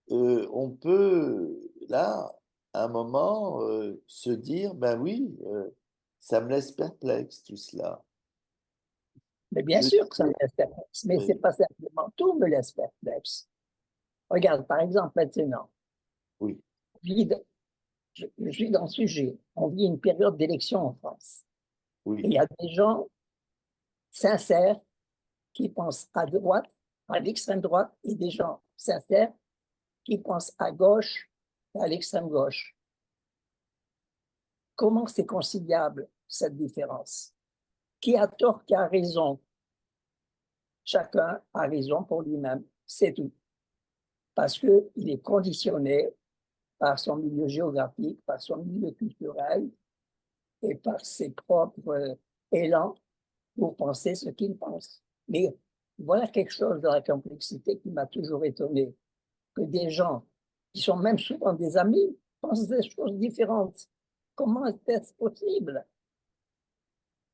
on peut, là, à un moment, se dire, ben oui, ça me laisse perplexe tout cela. Mais bien sûr que ça me laisse perplexe, mais c'est pas simplement tout me laisse perplexe. Regarde, par exemple, maintenant, Oui. Je suis dans le sujet. On vit une période d'élection en France. Oui. Et il y a des gens sincères qui pensent à droite, à l'extrême droite, et des gens sincères qui pensent à gauche, à l'extrême gauche. Comment c'est conciliable, cette différence? Qui a tort, qui a raison? Chacun a raison pour lui-même, c'est tout. Parce qu'il est conditionné par son milieu géographique, par son milieu culturel et par ses propres élans pour penser ce qu'il pense. Mais voilà quelque chose de la complexité qui m'a toujours étonné, que des gens qui sont même souvent des amis pensent des choses différentes. Comment est-ce possible?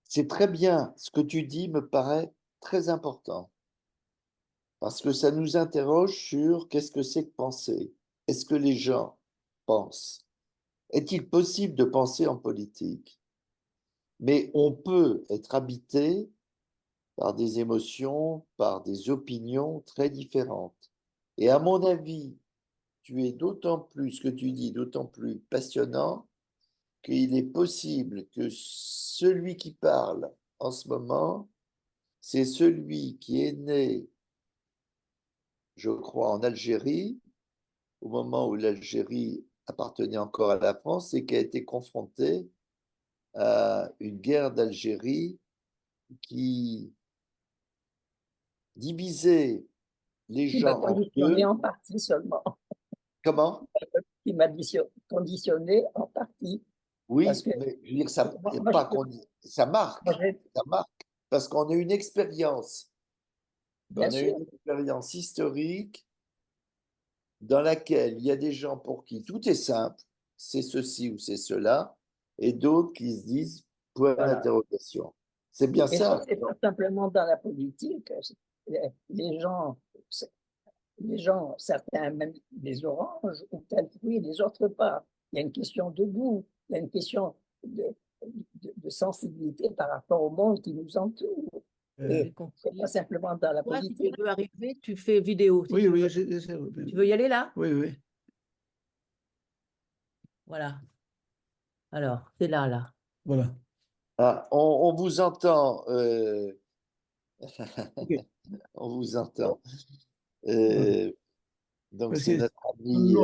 C'est très bien. Ce que tu dis me paraît très important. Parce que ça nous interroge sur qu'est-ce que c'est que penser. Est-ce que les gens pensent? Est-il possible de penser en politique? Mais on peut être habité par des émotions, par des opinions très différentes. Et à mon avis, tu es d'autant plus, ce que tu dis, d'autant plus passionnant qu'il est possible que celui qui parle en ce moment, c'est celui qui est né, je crois, en Algérie, au moment où l'Algérie appartenait encore à la France et qui a été confronté à une guerre d'Algérie qui divisait les Qui m'a gens en conditionné deux. en partie seulement. Comment? Qui m'a conditionné en partie. Oui, Parce que mais je veux dire, ça, moi, pas ça marque, moi, ça marque. parce qu'on a une expérience, Bien on a sûr. une expérience historique dans laquelle il y a des gens pour qui tout est simple, c'est ceci ou c'est cela, et d'autres qui se disent point Voilà. d'interrogation. C'est bien Et ça, ça. c'est pas simplement dans la politique. Les gens, les gens, certains même les oranges ou tel fruit, les autres pas. Il y a une question de goût, il y a une question de sensibilité par rapport au monde qui nous entoure. J'ai Et compris. c'est pas simplement dans la Toi, si politique. tu veux arriver, tu fais vidéo. Si Oui, tu oui, veux. je- Tu veux y aller là? oui, oui. Voilà. Alors, c'est là, là. Voilà. Ah, on vous entend. Ok. On vous entend. Donc, Parce c'est que- notre ami.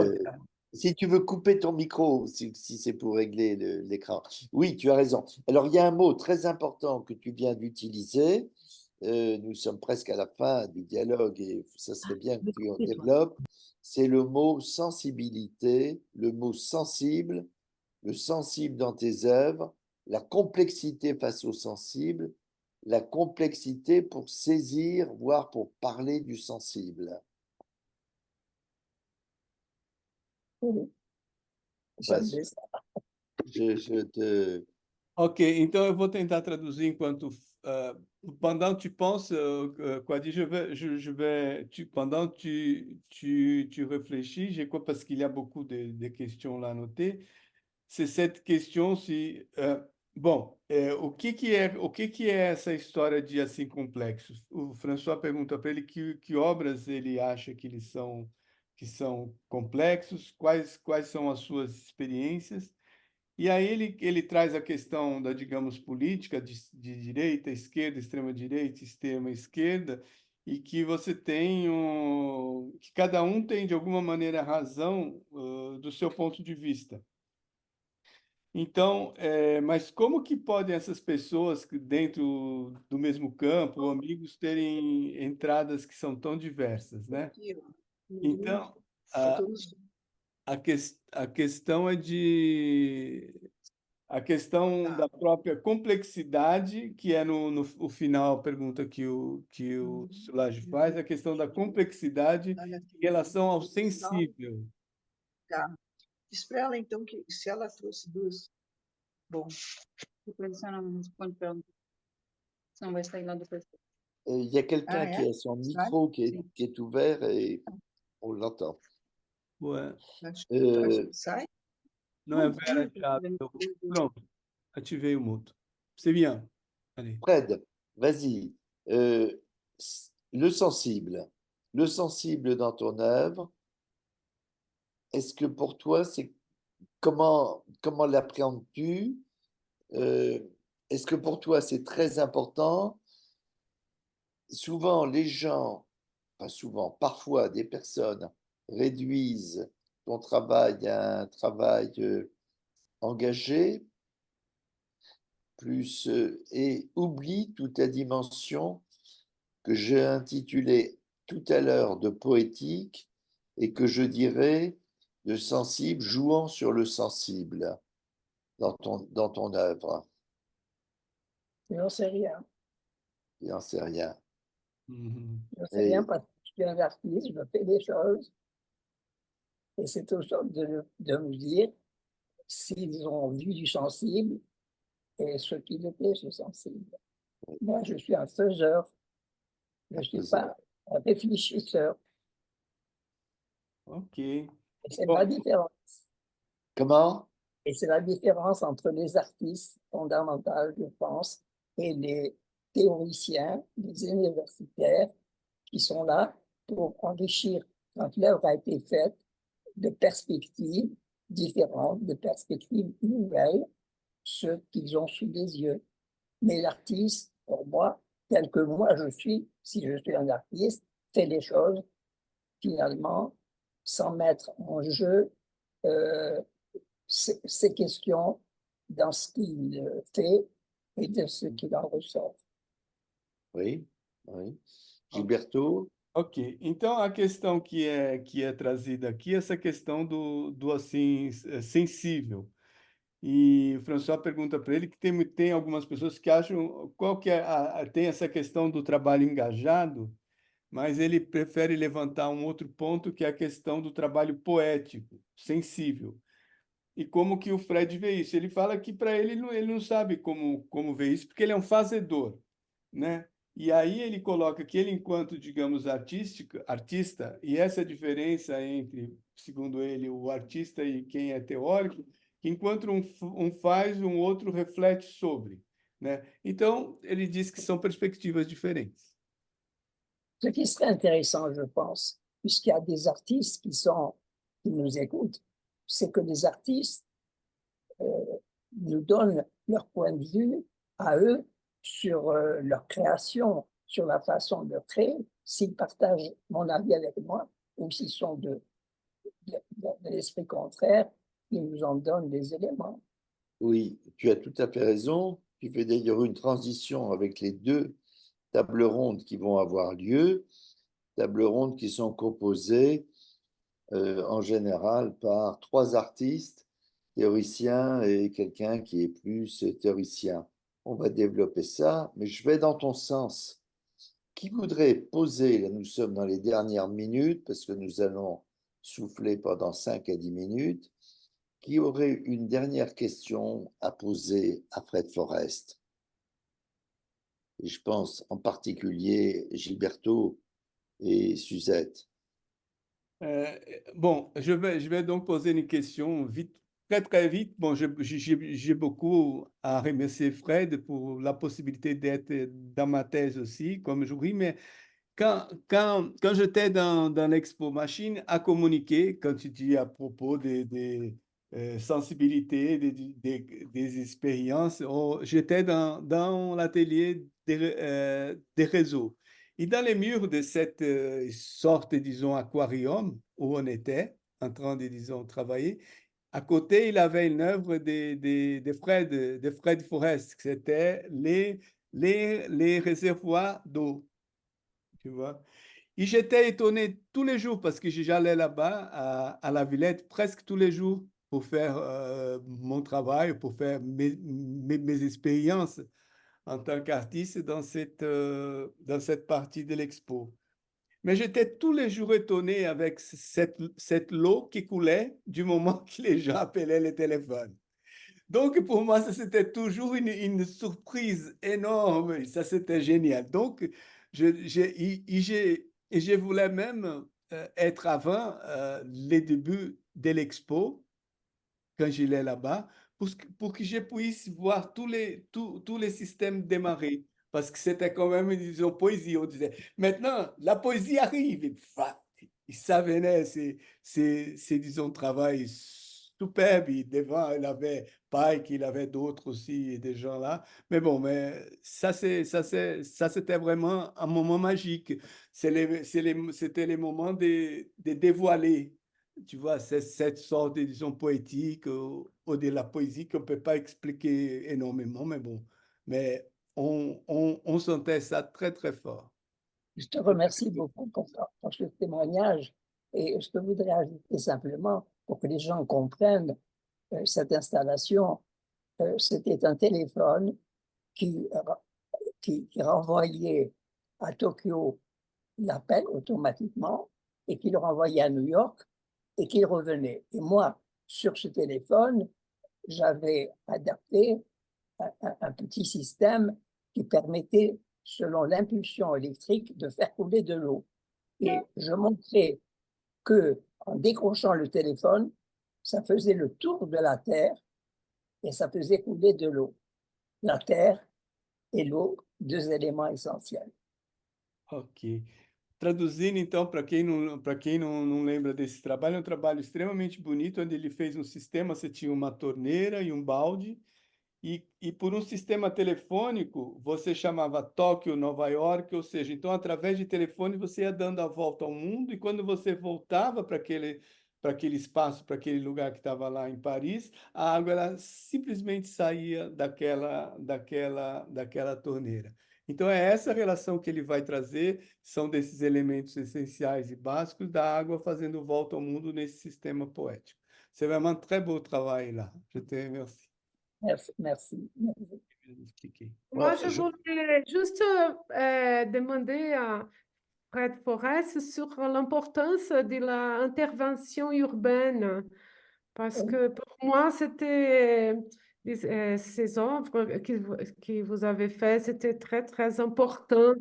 Si tu veux couper ton micro, si c'est pour régler l'écran. Oui, tu as raison. Alors, il y a un mot très important que tu viens d'utiliser. Nous sommes presque à la fin du dialogue et ça serait bien que tu en Écoutez-toi. développes. C'est le mot sensibilité, le mot sensible, le sensible dans tes œuvres, la complexité face au sensible, la complexité pour saisir, voire pour parler du sensible. Oui, j'aime bien ça. Je te... Ok, então eu vou tentar traduzir enquanto pendant tu penses, Kwadi, pendant tu réfléchis, je crois parce qu'il y a beaucoup de questions là notées. C'est cette question se bom, o que é essa história de assim complexos? O François pergunta para ele que obras ele acha que são complexos, quais são as suas experiências. E aí ele traz a questão da, digamos, política de direita, esquerda, extrema-direita, extrema-esquerda, e que você tem que cada um tem, de alguma maneira, razão do seu ponto de vista. Então, mas como que podem essas pessoas dentro do mesmo campo, ou amigos, terem entradas que são tão diversas, né? Então, a questão é a questão da própria complexidade, que é no o final, a pergunta que o Szilárd faz, a questão da complexidade em relação ao sensível. Tá. Diz para ela, então, que se ela trouxe duas. Bom, depois você não responde para ela, senão vai sair lá depois. Il y a quelqu'un Ah, qui é? a son Vai? micro Sim. qui est ouvert et on l'entend. Ouais. Acho que sai. Não é Vera Chave. Pronto, ativei o mudo. C'est bien. Allez. Fred, vas-y. Le sensible dans ton œuvre, est-ce que pour toi, c'est comment l'appréhendes-tu? Est-ce que pour toi, c'est très important? Souvent, les gens, pas souvent, parfois, des personnes réduisent ton travail à un travail engagé, plus et oublient toute la dimension que j'ai intitulée tout à l'heure de poétique et que je dirais de sensible, jouant sur le sensible dans ton œuvre. Je n'en sais rien. Il n'en sait rien. Mhm. Je n'en sais Et- rien parce que je suis un artiste, je fais des choses. Et c'est aux autres de me dire s'ils ont vu du sensible et ce qu'il était, ce sensible. Moi, je suis un faiseur. Je ne suis pas un réfléchisseur. Ok. Et c'est Bon. la différence. Comment? Et c'est la différence entre les artistes fondamentaux, je pense, et les théoriciens, les universitaires qui sont là pour enrichir, quand l'œuvre a été faite, de perspectives différentes, de perspectives nouvelles, ce qu'ils ont sous les yeux. Mais l'artiste, pour moi, tel que moi je suis, si je suis un artiste, fait les choses finalement sans mettre en jeu ces questions dans ce qu'il fait et de ce qu'il en ressort. Oui, oui. Gilberto? Ok, então a questão que é trazida aqui, essa questão do assim sensível. E o François pergunta para ele que tem algumas pessoas que acham qual que é tem essa questão do trabalho engajado, mas ele prefere levantar um outro ponto que é a questão do trabalho poético, sensível. E como que o Fred vê isso? Ele fala que para ele não sabe como ver isso, porque ele é um fazedor, né? E aí ele coloca que ele, enquanto, digamos, artista, e essa diferença entre, segundo ele, o artista e quem é teórico, que enquanto um faz, um outro reflete sobre, né? Então, ele diz que são perspectivas diferentes. Ce qui serait intéressant, je pense, puisqu'il y a des artistes qui nous écoutent, c'est que les artistes nous donnent leur point de vue à eux sur leur création, sur la façon de créer, s'ils partagent mon avis avec moi ou s'ils sont de l'esprit contraire, ils nous en donnent des éléments. Oui, tu as tout à fait raison. Tu fais d'ailleurs une transition avec les deux tables rondes qui vont avoir lieu, tables rondes qui sont composées en général par 3 artistes, théoriciens et quelqu'un qui est plus théoricien. On va développer ça, mais je vais dans ton sens. Qui voudrait poser, là nous sommes dans les dernières minutes, parce que nous allons souffler pendant 5 à 10 minutes, qui aurait une dernière question à poser à Fred Forrest? Et je pense en particulier Gilberto et Suzette. Bon, je vais donc poser une question vite, très très vite. Bon, j'ai beaucoup à remercier Fred pour la possibilité d'être dans ma thèse aussi comme jury, mais quand j'étais dans l'Expo Machine à communiquer, quand tu dis à propos des sensibilités, des expériences, j'étais dans l'atelier des réseaux. Et dans les murs de cette sorte, disons, aquarium où on était en train de, disons, travailler, à côté, il avait une œuvre de Fred Forrest, c'était les réservoirs d'eau, tu vois. Et j'étais étonné tous les jours parce que j'allais là-bas à la Villette presque tous les jours pour faire mon travail, pour faire mes expériences en tant qu'artiste dans cette partie de l'expo. Mais j'étais tous les jours étonné avec cette eau qui coulait du moment que les gens appelaient le téléphone. Donc, pour moi, ça, c'était toujours une surprise énorme. Ça, c'était génial. Donc, et je voulais même être avant les débuts de l'expo, quand j'allais là-bas, pour que je puisse voir tous les systèmes démarrer. Parce que c'était quand même, disons, poésie. On disait, maintenant, la poésie arrive. Et ça venait, disons, travail superbe. Et devant, il avait Pike, il avait d'autres aussi, des gens là. Mais bon, mais ça, c'était vraiment un moment magique. C'était les moments de dévoiler, tu vois, c'est cette sorte, disons, poétique ou de la poésie qu'on ne peut pas expliquer énormément, mais bon, mais on sentait ça très, très fort. Je te remercie beaucoup pour ce témoignage et je voudrais ajouter simplement pour que les gens comprennent cette installation, c'était un téléphone qui renvoyait à Tokyo l'appel automatiquement et qui le renvoyait à New York et qu'il revenait. Et moi, sur ce téléphone, j'avais adapté un petit système qui permettait, selon l'impulsion électrique, de faire couler de l'eau. Et je montrais que, en décrochant le téléphone, ça faisait le tour de la Terre et ça faisait couler de l'eau. La Terre et l'eau, 2 éléments essentiels. Ok. Traduzindo, então, para quem não lembra desse trabalho, é um trabalho extremamente bonito, onde ele fez um sistema, você tinha uma torneira e um balde, e por um sistema telefônico, você chamava Tóquio, Nova York, ou seja, então, através de telefone, você ia dando a volta ao mundo, e quando você voltava para aquele espaço, para aquele lugar que estava lá em Paris, a água ela simplesmente saía daquela torneira. Então, é essa relação que ele vai trazer, são desses elementos essenciais e básicos da água fazendo volta ao mundo nesse sistema poético. C'est vraiment un très beau travail là. Je te remercie. Merci, merci. Expliquer. Moi, Ouais, je je- voulais juste demander à Fred Forest sur l'importance de l'intervention urbaine, parce que pour moi, c'était ces œuvres que vous avez faites, c'était très, très important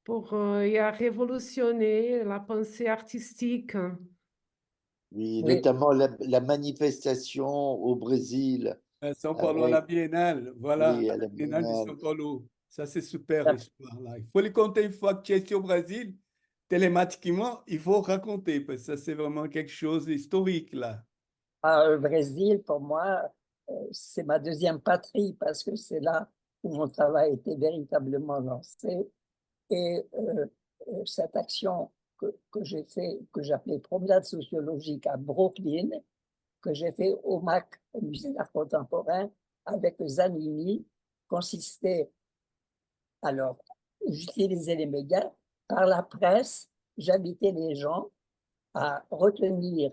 pour y a révolutionner la pensée artistique. oui, Oui, notamment la manifestation au Brésil São Paulo à la avec, Biennale, voilà, oui, à à la la Biennale de Biennale. São Paulo. Ça, c'est super, la- histoire-là. Il faut les conter une fois que tu es ici au Brésil, télématiquement, il faut raconter, parce que ça, c'est vraiment quelque chose d'historique, là. le Brésil, pour moi, c'est ma deuxième patrie parce que c'est là où mon travail était véritablement lancé. Et cette action que j'ai fait, que j'appelais promenade sociologique à Brooklyn, que j'ai fait au MAC, au Musée d'art contemporain, avec Zanini, consistait, alors, j'utilisais les médias, par la presse, j'invitais les gens à retenir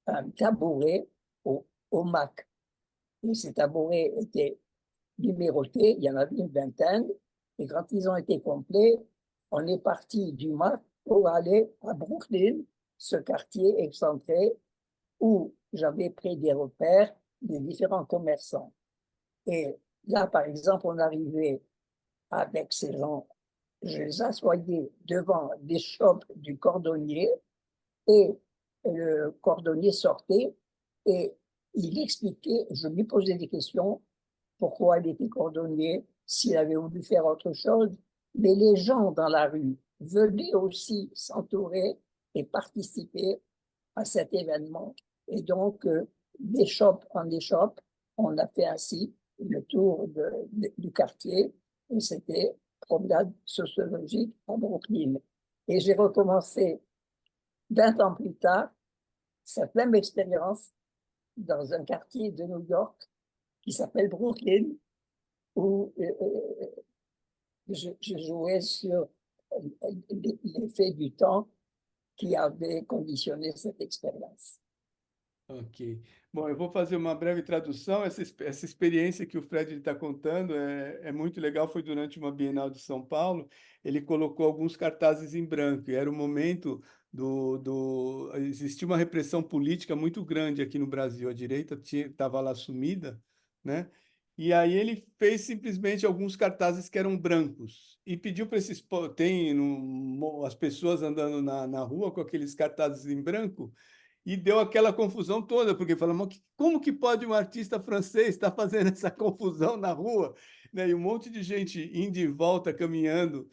un tabouret au MAC. Et ces tabourets étaient numérotés, il y en avait une vingtaine, et quand ils ont été complets, on est parti du MAC pour aller à Brooklyn, ce quartier excentré où j'avais pris des repères des différents commerçants. Et là, par exemple, on arrivait avec ces gens, je les assoyais devant des shops du cordonnier et le cordonnier sortait et il expliquait, je lui posais des questions, pourquoi il était cordonnier, s'il avait voulu faire autre chose, mais les gens dans la rue venaient aussi s'entourer et participer à cet événement. Et donc, d'échoppe en échoppe, on a fait ainsi le tour du quartier et c'était promenade sociologique à Brooklyn. Et j'ai recommencé 20 ans plus tard cette même expérience dans un quartier de New York qui s'appelle Brooklyn, où je jouais sur l'effet du temps qui avait conditionné cette expérience. Ok. Bom, eu vou fazer uma breve tradução. Essa experiência que o Fred está contando é muito legal. Foi durante uma Bienal de São Paulo. Ele colocou alguns cartazes em branco. E era o momento existia uma repressão política muito grande aqui no Brasil. A direita estava lá sumida, né? E aí ele fez simplesmente alguns cartazes que eram brancos e pediu para as pessoas andando na rua com aqueles cartazes em branco e deu aquela confusão toda, porque falamos, como que pode um artista francês estar fazendo essa confusão na rua? Né? E um monte de gente indo e volta, caminhando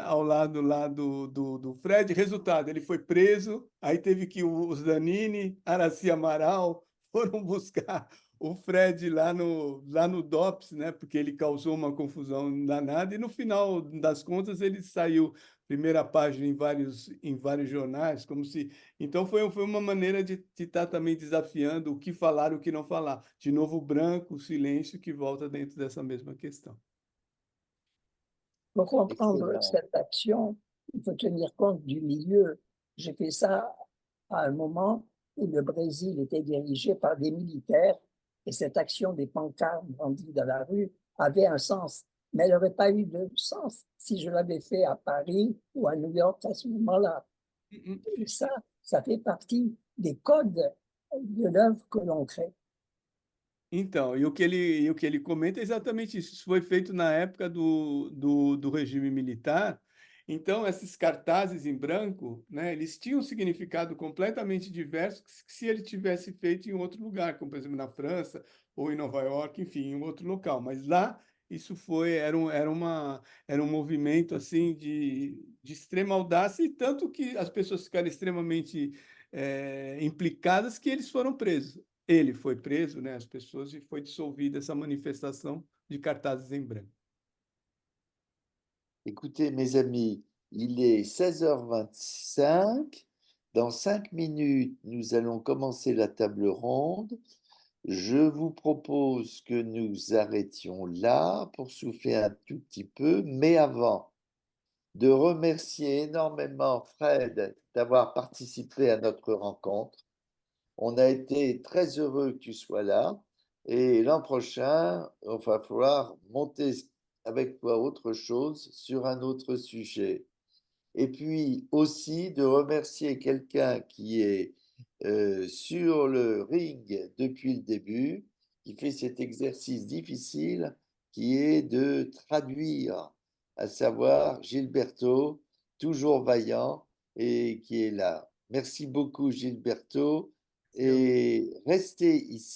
ao lado lá do Fred. Resultado, ele foi preso, aí teve que os Danini, Araci Amaral foram buscar o Fred lá no DOPS, né? Porque ele causou uma confusão danada, e no final das contas ele saiu primeira página em vários jornais, como se. Então foi uma maneira de estar também desafiando o que falar e o que não falar. De novo, o branco, o silêncio que volta dentro dessa mesma questão. Pour comprendre Excellent. cette action, il faut tenir compte du milieu. J'ai fait ça à un moment où le Brésil était dirigé par des militaires et cette action des pancartes brandies dans la rue avait un sens. Mais elle n'aurait pas eu de sens si je l'avais fait à Paris ou à New York à ce moment-là. Et ça fait partie des codes de l'œuvre que l'on crée. Então, e o que ele comenta é exatamente isso. Isso foi feito na época do regime militar. Então, esses cartazes em branco, né, eles tinham um significado completamente diverso que se ele tivesse feito em outro lugar, como por exemplo na França ou em Nova York, enfim, em outro local. Mas lá isso era um movimento assim de extrema audácia, e tanto que as pessoas ficaram extremamente implicadas que eles foram presos. Ele foi preso, né, as pessoas, e foi dissolvida essa manifestação de cartazes em branco. Écoutez, mes amis, il est 16h25. Dans 5 minutes, nous allons commencer la table ronde. Je vous propose que nous arrêtions là pour souffler un tout petit peu, mais avant de remercier énormément Fred d'avoir participé à notre rencontre. On a été très heureux que tu sois là. Et l'an prochain, il va falloir monter avec toi autre chose sur un autre sujet. Et puis aussi de remercier quelqu'un qui est sur le ring depuis le début, qui fait cet exercice difficile, qui est de traduire, à savoir Gilberto, toujours vaillant, et qui est là. Merci beaucoup Gilberto, et restez ici.